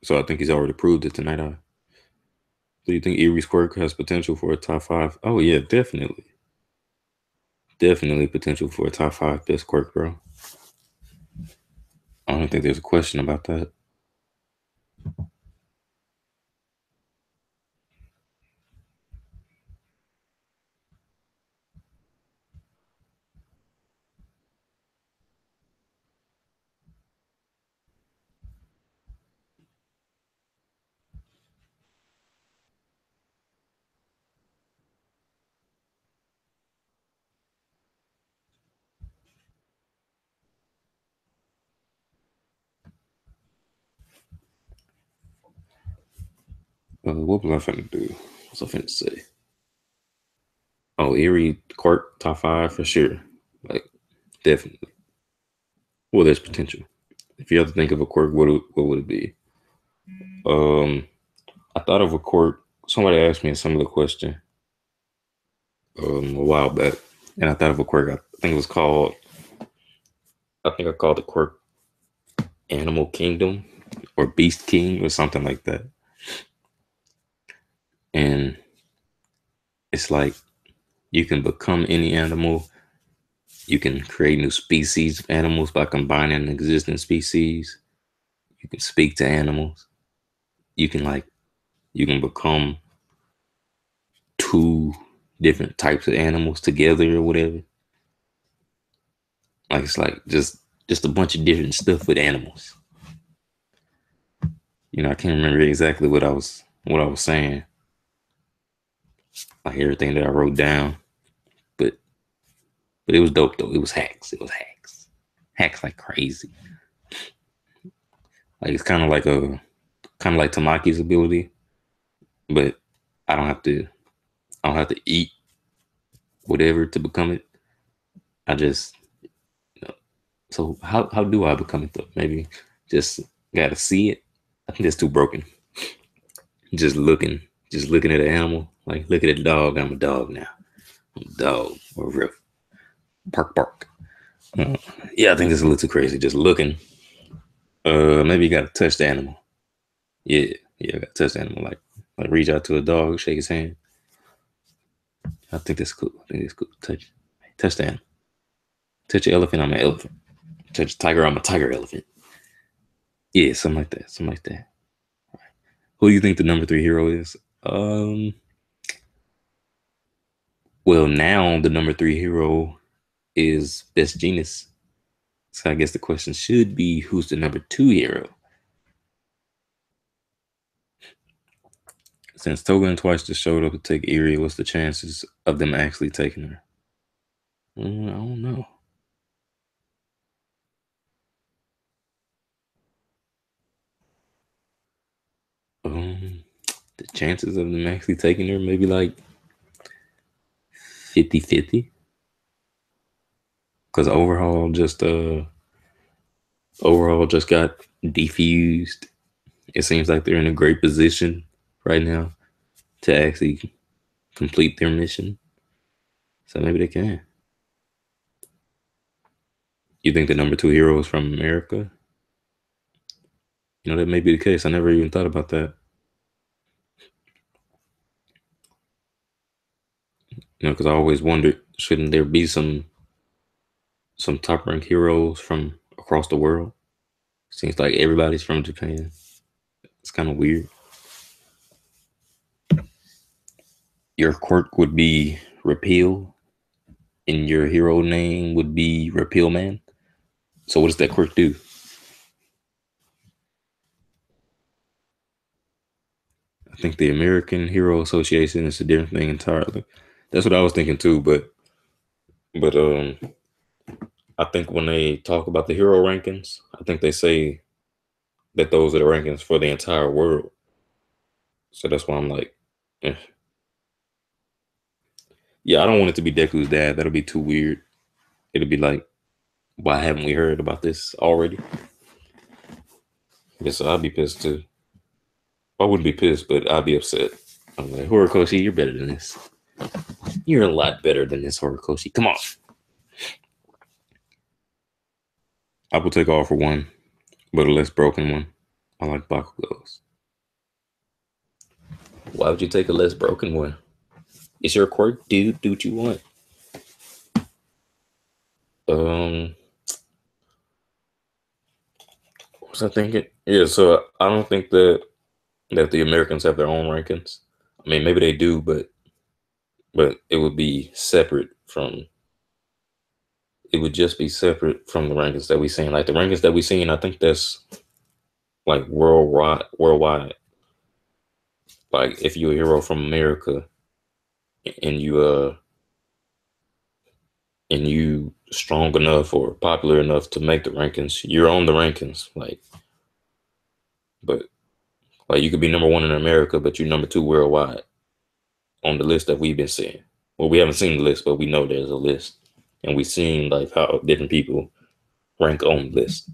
So I think he's already proved it tonight. Do you think Erie's quirk has potential for a top five? Oh yeah, definitely, definitely potential for a top five best quirk, bro. I don't think there's a question about that. What was I finna do? What's I finna say? Oh, Erie quirk top five for sure. Like definitely. Well, there's potential. If you have to think of a quirk, what would it be? Um, I thought of a quirk. Somebody asked me in some of the question a while back, and I thought of a quirk. I think it was called. I think I called the quirk Animal Kingdom or Beast King or something like that. And it's like you can become any animal. You can create new species of animals by combining existing species. You can speak to animals. You can like you can become two different types of animals together or whatever. Like it's like just a bunch of different stuff with animals. I can't remember exactly what I was saying. Like everything that I wrote down, but it was dope though. It was hacks. It was hacks. Hacks like crazy. Like it's kind of like Tamaki's ability, but I don't have to I don't have to eat whatever to become it. I just so how do I become it though? Maybe just gotta see it. I think that's too broken. Just looking, just looking at an animal, like looking at a dog. I'm a dog now. I'm a dog or real bark bark. Uh, yeah, I think that's a little too crazy. Just looking. Maybe you gotta touch the animal. Yeah, yeah, I gotta touch the animal. Like reach out to a dog, shake his hand. I think that's cool. I think that's cool. Touch the animal. Touch an elephant. I'm an elephant. Touch a tiger. I'm a tiger elephant. Yeah, something like that. Something like that. Who do you think the number three hero is? Well, now the number three hero is Best Genius. So I guess the question should be who's the number two hero? Since Toga and Twice just showed up to take Erie, what's the chances of them actually taking her? I don't know. Um, the chances of them actually taking her maybe like 50-50. Because overhaul just got defused. It seems like they're in a great position right now to actually complete their mission. So maybe they can. You think the number two hero is from America? That may be the case. I never even thought about that. Because I always wondered, shouldn't there be some top ranked heroes from across the world? Seems like everybody's from Japan. It's kind of weird. Your quirk would be repeal, and your hero name would be Repeal Man. So what does that quirk do? I think the American Hero Association is a different thing entirely. That's what I was thinking too, but I think when they talk about the hero rankings, I think they say that those are the rankings for the entire world. So that's why I'm like, eh. Yeah, I don't want it to be Deku's dad. That'll be too weird. It'll be like, why haven't we heard about this already? Yes, I'd be pissed too. I wouldn't be pissed, but I'd be upset. I'm like, Horikoshi, you're better than this. You're a lot better than this, Horikoshi. Come on. I will take all for one, but a less broken one. I like Bakugo's. Why would you take a less broken one? It's your quirk, dude. Do what you want. Um, what was I thinking? Yeah, so I don't think that the Americans have their own rankings. I mean, maybe they do, but it would be separate from. It would just be separate from the rankings that we seen. Like the rankings that we seen, I think that's like worldwide. Worldwide. Like if you're a hero from America and you strong enough or popular enough to make the rankings, you're on the rankings. But like you could be number one in America, but you're number two worldwide on the list that we've been seeing. Well, we haven't seen the list, but we know there's a list, and we've seen like how different people rank on the list.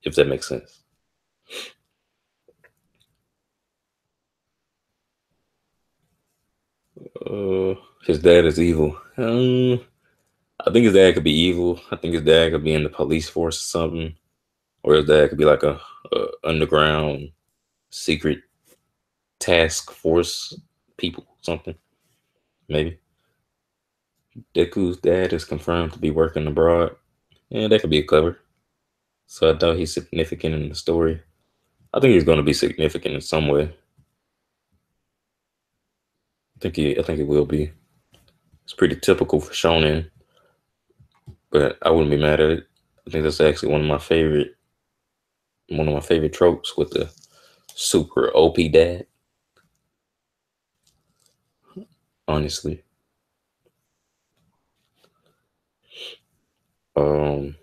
If that makes sense. Uh, his dad is evil. I think his dad could be evil. I think his dad could be in the police force or something, or his dad could be like a underground secret task force people, something maybe. Deku's dad is confirmed to be working abroad. Yeah, that could be clever. So I doubt he's significant in the story. I think he's going to be significant in some way. I think he will be. It's pretty typical for shonen, but I wouldn't be mad at it. I think that's actually one of my favorite tropes with the super OP dad. Honestly, um,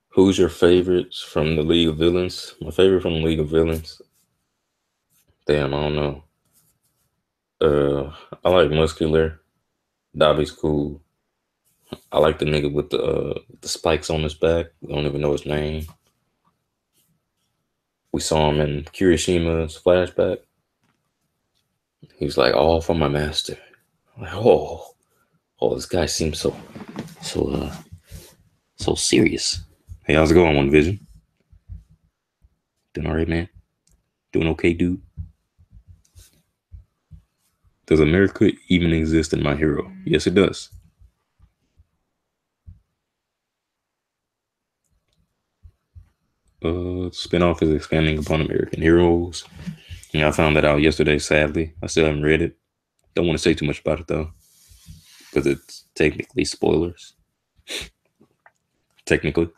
who's your favorites from the League of Villains? My favorite from the League of Villains. Damn, I don't know. I like Muscular. Dobby's cool. I like the nigga with the spikes on his back. I don't even know his name. We saw him in Kirishima's flashback. He's like, all for my master. I'm like, oh, this guy seems so so serious. Hey, how's it going, One Vision? Doing all right, man? Doing okay, dude? Does America even exist in My Hero? Yes, it does. Spinoff is expanding upon American heroes. Yeah, I found that out yesterday, sadly. I still haven't read it. Don't want to say too much about it, though, because it's technically spoilers. Technically.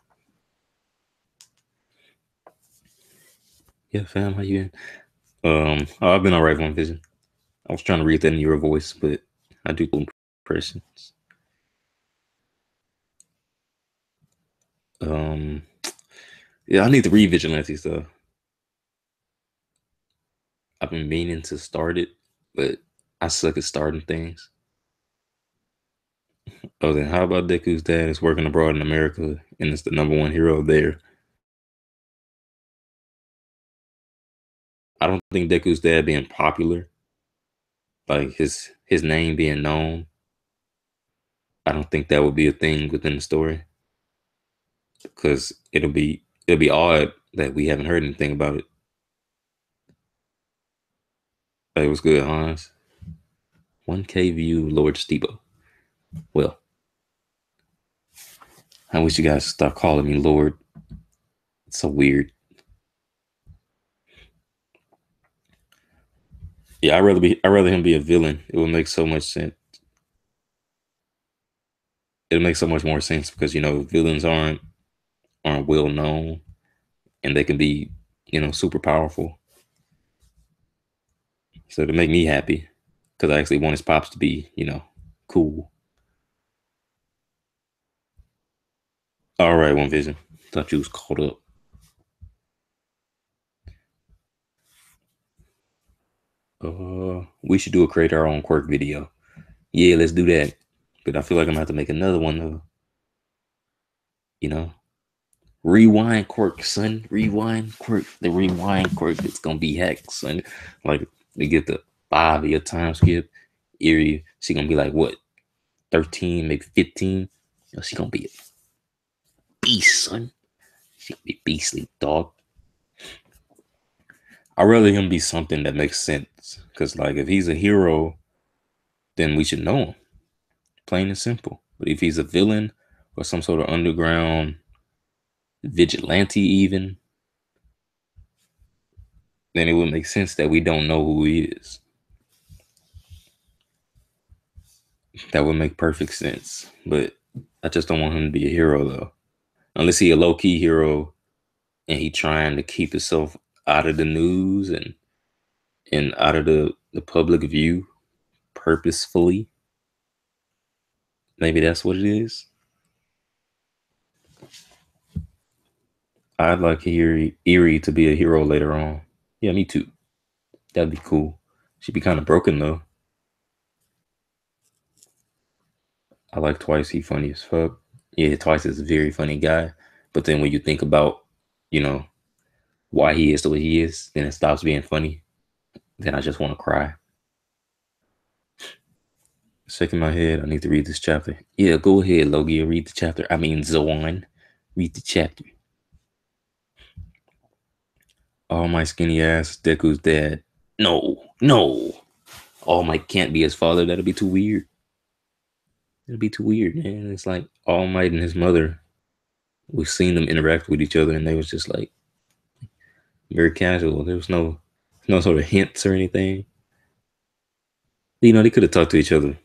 Yeah, fam, how you been? I've been alright, One Vision. I was trying to read that in your voice, but I do impressions. Um, yeah, I need to read Vigilante stuff. I've been meaning to start it, but I suck at starting things. Oh, then how about Deku's dad is working abroad in America and is the number one hero there? I don't think Deku's dad being popular, like his name being known, I don't think that would be a thing within the story because it'll be odd that we haven't heard anything about it. It was good, Hans. 1K view, Lord Stebo. Well, I wish you guys stop calling me Lord. It's so weird. Yeah, I'd rather him be a villain. It would make so much sense. It makes so much more sense because villains aren't well known and they can be super powerful. So to make me happy because I actually want his pops to be cool. All right, One Vision. Thought you was caught up. We should do a create our own quirk video. Yeah, let's do that. But I feel like I'm gonna have to make another one though. You know, rewind quirk, son. Rewind quirk. The rewind quirk. It's gonna be heck, son. Like we get the 5-year time skip. Eerie. She gonna be like what? 13, maybe 15. She gonna be a beast, son. She gonna be beastly, dog. I'd rather him be something that makes sense. Cause like if he's a hero, then we should know him. Plain and simple. But if he's a villain or some sort of underground vigilante, even, then it would make sense that we don't know who he is. That would make perfect sense. But I just don't want him to be a hero though. Unless he a low key hero and he trying to keep himself out of the news and out of the public view purposefully. Maybe that's what it is. I'd like Eerie to be a hero later on. Yeah, me too. That'd be cool. She'd be kind of broken though. I like Twice. He funny as fuck. Yeah, Twice is a very funny guy. But then when you think about, you know, why he is the way he is, then it stops being funny. Then I just want to cry. Shaking my head. I need to read this chapter. Yeah, go ahead, Logia. Read the chapter. I mean, Zoan. Read the chapter. All My skinny ass. Deku's dad. No, no. All Might can't be his father. That'll be too weird. It'll be too weird, man. It's like All Might and his mother. We've seen them interact with each other, and they was just like very casual. There was no sort of hints or anything. They could have talked to each other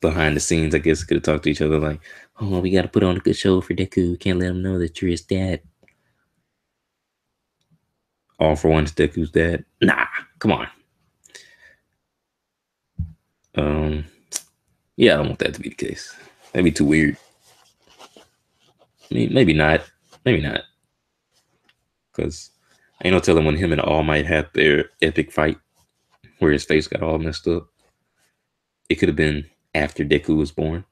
behind the scenes. I guess could have talked to each other like, "Oh, we got to put on a good show for Deku. We can't let him know that you're his dad." All for One's Deku's dad. Nah, come on. Um, yeah, I don't want that to be the case. That'd be too weird. I mean, maybe not. Maybe not. Because ain't no telling when him and All Might had their epic fight where his face got all messed up. It could have been after Deku was born.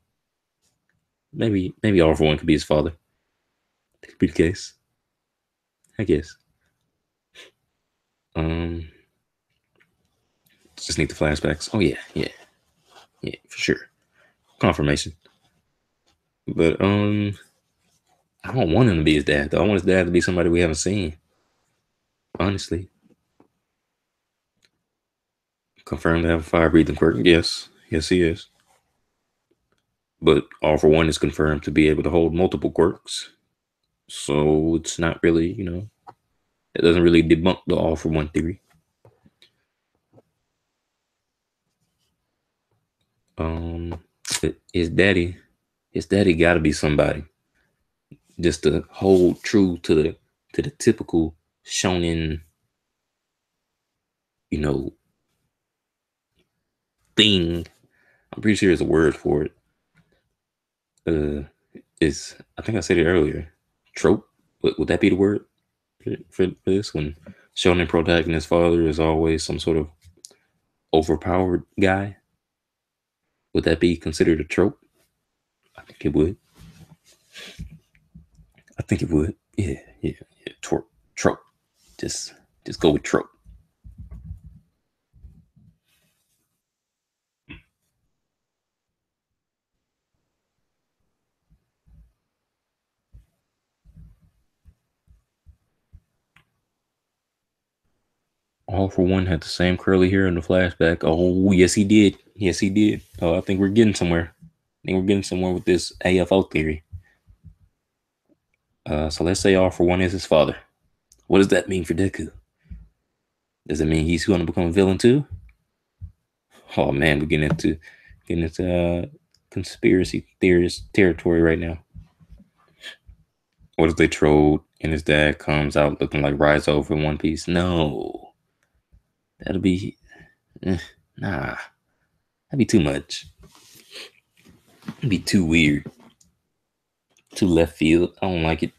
Maybe All for One could be his father. That could be the case. I guess. Um, just need the flashbacks. Oh yeah, for sure. Confirmation. But I don't want him to be his dad though. I want his dad to be somebody we haven't seen. Honestly. Confirmed to have a fire breathing quirk. Yes. Yes, he is. But All for One is confirmed to be able to hold multiple quirks. So it's not really, it doesn't really debunk the All for One theory. Um, his daddy, got to be somebody just to hold true to the typical shonen you know, thing. I'm pretty sure there's a word for it. Is I think I said it earlier. Trope. Would that be the word for this? When shonen protagonist father is always some sort of overpowered guy. Would that be considered a trope? I think it would. I think it would. Yeah. Trope. Just just go with trope. All for One had the same curly hair in the flashback. Oh, yes, he did. Yes, he did. Oh, I think we're getting somewhere. I think we're getting somewhere with this AFO theory. So let's say All for One is his father. What does that mean for Deku? Does it mean he's going to become a villain too? Oh man, we're getting into conspiracy theorist territory right now. What if they trolled and his dad comes out looking like Rise Over in One Piece? No, that'll be nah. That'd be too much. It'd be too weird, too left field. I don't like it.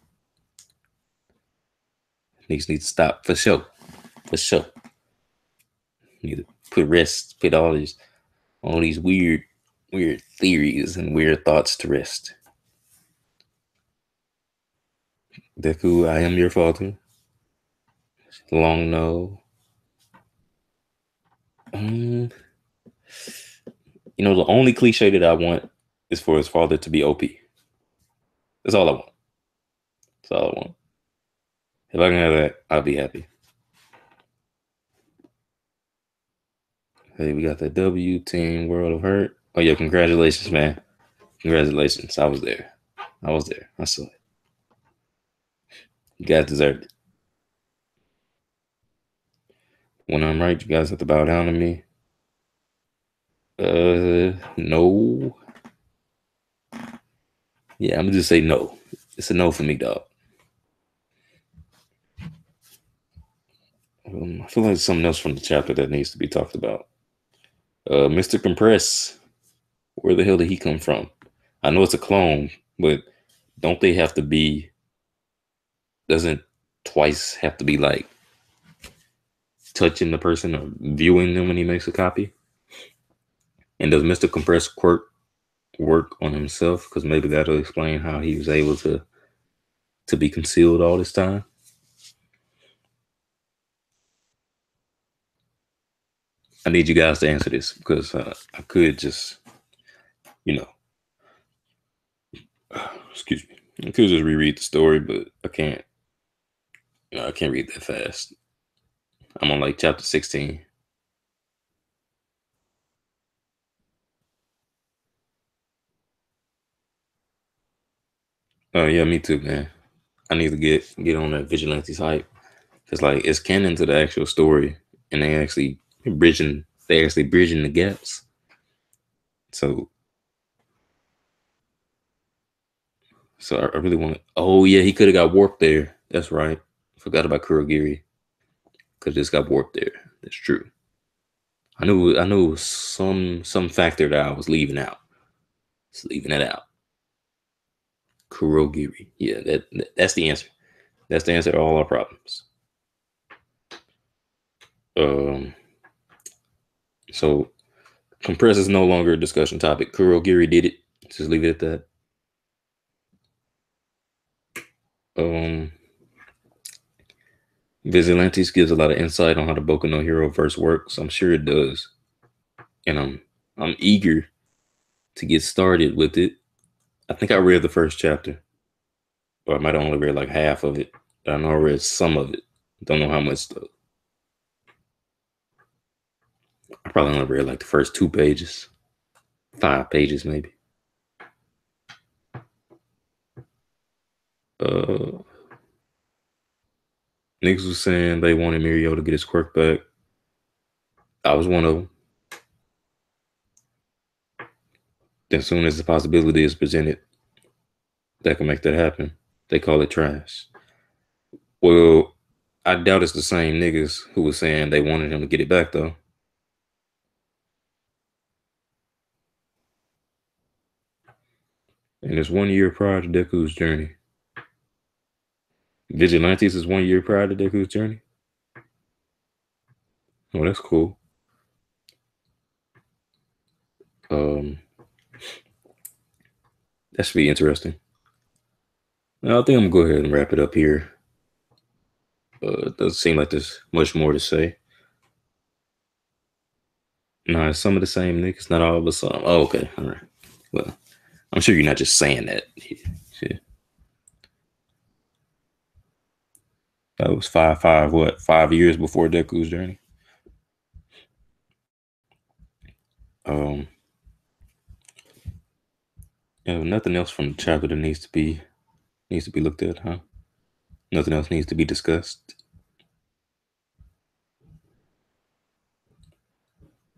Niggas need to stop for sure, for sure. Need to put all these weird theories and weird thoughts to rest. Deku, I am your father. Long no. Um, the only cliche that I want is for his father to be OP. That's all I want. That's all I want. If I can have that, I'll be happy. Hey, we got the W Team World of Hurt. Oh yeah, congratulations, man. Congratulations. I was there. I was there. I saw it. You guys deserved it. When I'm right, you guys have to bow down to me. No. Yeah, I'm gonna just say no. It's a no for me, dog. I feel like there's something else from the chapter that needs to be talked about. Mr. Compress. Where the hell did he come from? I know it's a clone, but don't they have to be? Doesn't twice have to be like touching the person or viewing them when he makes a copy? And does Mr. Compress quirk work on himself? Because maybe that'll explain how he was able to be concealed all this time. I need you guys to answer this because I could just, you know, excuse me, I could just reread the story, but I can't. I can't read that fast. I'm on like chapter 16. Oh yeah, me too, man. I need to get on that vigilante's hype because like it's canon to the actual story, and they actually bridging the gaps. So I really want to. Oh yeah, he could have got warped there. That's right. Forgot about Kurogiri. Could just got warped there. That's true. I knew it was some factor that I was leaving out. Just leaving it out. Kurogiri. Yeah, that's the answer. That's the answer to all our problems. Um. So compress is no longer a discussion topic. Kurogiri did it. Just leave it at that. Um. Vigilantes gives a lot of insight on how the Boku no Hero verse works. I'm sure it does, and I'm eager to get started with it. I think I read the first chapter, or I might have only read like half of it. I know I read some of it. Don't know how much though. I probably only read like the first 2 pages, 5 pages maybe. Uh, Niggas was saying they wanted Mirio to get his quirk back. I was one of them. As soon as the possibility is presented, that can make that happen. They call it trash. Well, I doubt it's the same niggas who was saying they wanted him to get it back though. And it's 1 year prior to Deku's journey. Vigilantes is 1 year prior to Deku's journey. Oh, that's cool. That should be interesting. Now, I think I'm gonna go ahead and wrap it up here. It doesn't seem like there's much more to say. Nah, some of the same niggas, not all of us. Oh, okay, all right. Well, I'm sure you're not just saying that. Shit. That was 5 what? 5 years before Deku's journey. Um, yeah, nothing else from the chapter that needs to be looked at, huh? Nothing else needs to be discussed.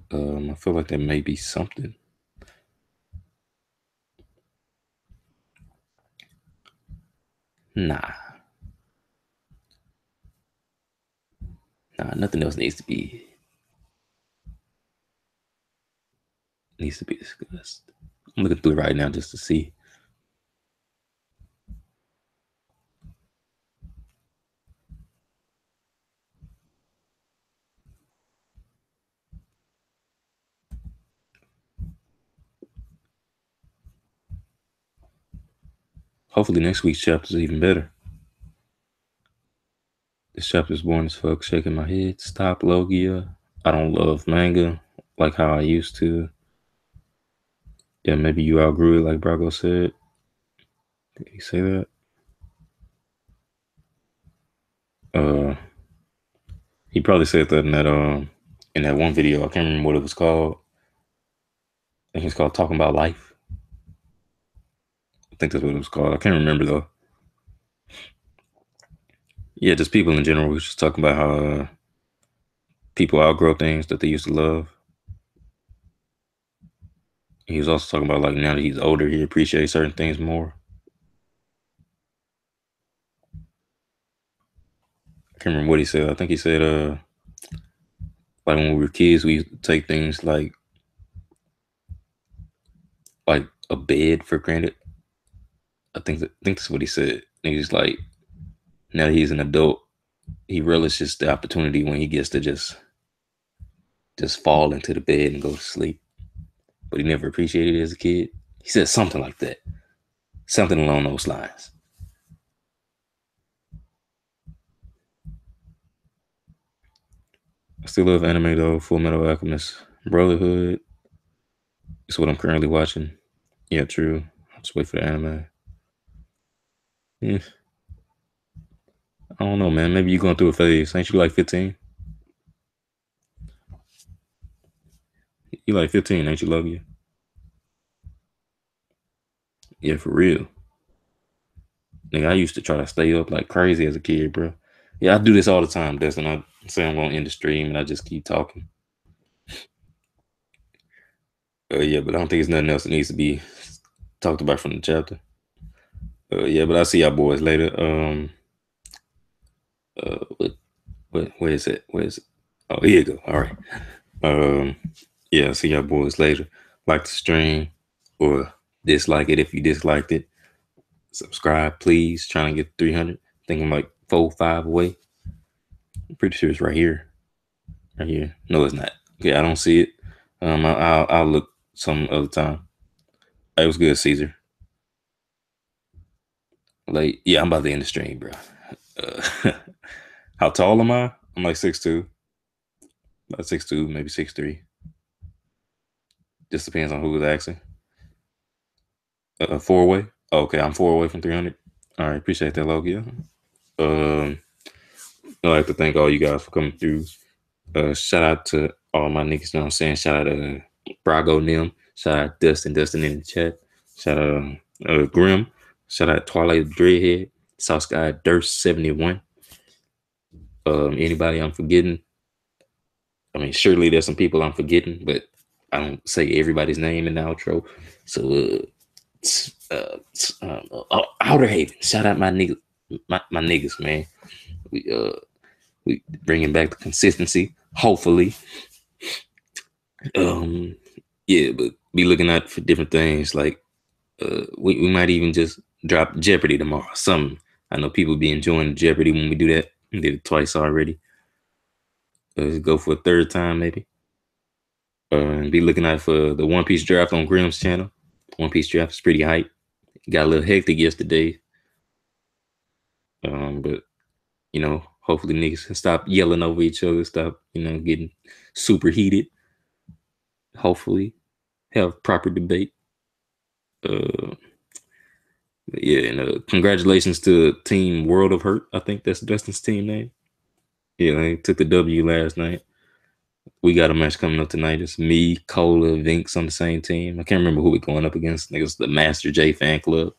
I feel like there may be something. Nah, nothing else needs to be discussed. I'm looking through it right now just to see. Hopefully next week's chapter is even better. This chapter is boring as fuck. Shaking my head. Stop, Logia. I don't love manga like how I used to. Yeah, maybe you outgrew it, like Brago said. Did he say that? He probably said that in that one video. I can't remember what it was called. I think it's called Talking About Life. I think that's what it was called. I can't remember though. Yeah, just people in general. We was just talking about how people outgrow things that they used to love. He was also talking about like now that he's older, he appreciates certain things more. I can't remember what he said. I think he said like when we were kids, we used to take things like a bed for granted. I think that's what he said. And he's like, now that he's an adult, he relishes the opportunity when he gets to just fall into the bed and go to sleep. But he never appreciated it as a kid. He said something like that, something along those lines. I still love anime though. Full Metal Alchemist Brotherhood is what I'm currently watching. Yeah, true. I'll just wait for the anime. Yeah. I don't know, man. Maybe you're going through a phase. Ain't you like 15? You like 15, ain't you, love you? Yeah, for real. Nigga, I used to try to stay up like crazy as a kid, bro. Yeah, I do this all the time, Destin. I say I'm gonna end the stream and I just keep talking. Yeah, but I don't think there's nothing else that needs to be talked about from the chapter. Yeah, but I'll see y'all boys later. Where is it? Where is it? Oh, here you go. All right. Yeah, I'll see y'all boys later. Like the stream or dislike it if you disliked it. Subscribe, please. Trying to get 300. I think I'm like 4, 5 away. I'm pretty sure it's right here. Right here. No, it's not. Okay, I don't see it. I'll look some other time. It was good, Caesar. Like, yeah, I'm about to end the stream, bro. Uh, how tall am I? I'm like 6'2", about 6'2", maybe 6'3". Just depends on who was asking. 4 away. Okay, I'm 4 away from 300. All right, appreciate that, Logia. I'd like to thank all you guys for coming through. Shout out to all my niggas, you know what I'm saying? Shout out to Brago Nim. Shout out Dustin in the chat. Shout out Grim. Shout out Twilight Dreadhead. South Sky Durst 71. Anybody I'm forgetting? I mean, surely there's some people I'm forgetting, but I don't say everybody's name in the outro. So, Outer Haven. Shout out my niggas, man. We We bringing back the consistency, hopefully. Yeah, but be looking out for different things. Like we might even just drop Jeopardy tomorrow. Something. I know people be enjoying Jeopardy when we do that. We did it twice already. Let's go for a third time maybe. And be looking out for the One Piece draft on Grimm's channel. One Piece draft is pretty hype. Got a little hectic yesterday. But hopefully niggas can stop yelling over each other, stop, getting super heated. Hopefully have proper debate. Uh, yeah, and congratulations to Team World of Hurt. I think that's Dustin's team name. Yeah, they took the W last night. We got a match coming up tonight. It's me, Cola, Vinks on the same team. I can't remember who we're going up against. I think it's the Master J fan club.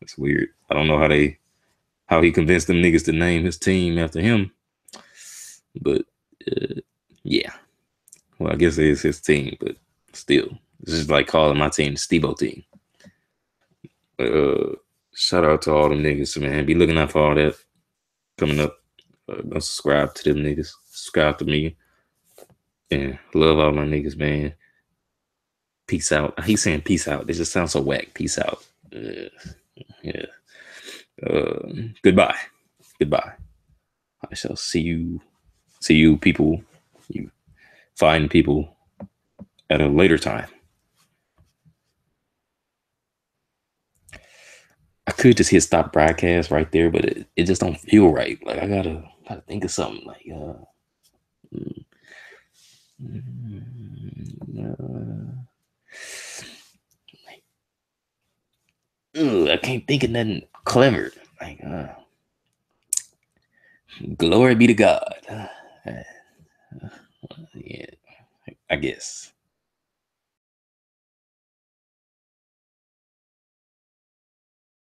It's weird. I don't know how he convinced them niggas to name his team after him. But yeah. Well, I guess it is his team, but still. It's just like calling my team the Stebo team. Shout out to all them niggas, man. Be looking out for all that coming up. Don't subscribe to them niggas. Subscribe to me. And love all my niggas, man. Peace out. I hate saying peace out. It just sounds so whack. Peace out. Yeah. Goodbye. Goodbye. I shall see you people, you fine people at a later time. I could just hit stop broadcast right there, but it just don't feel right. Like I gotta think of something like I can't think of nothing clever. Like glory be to God. Yeah, I guess.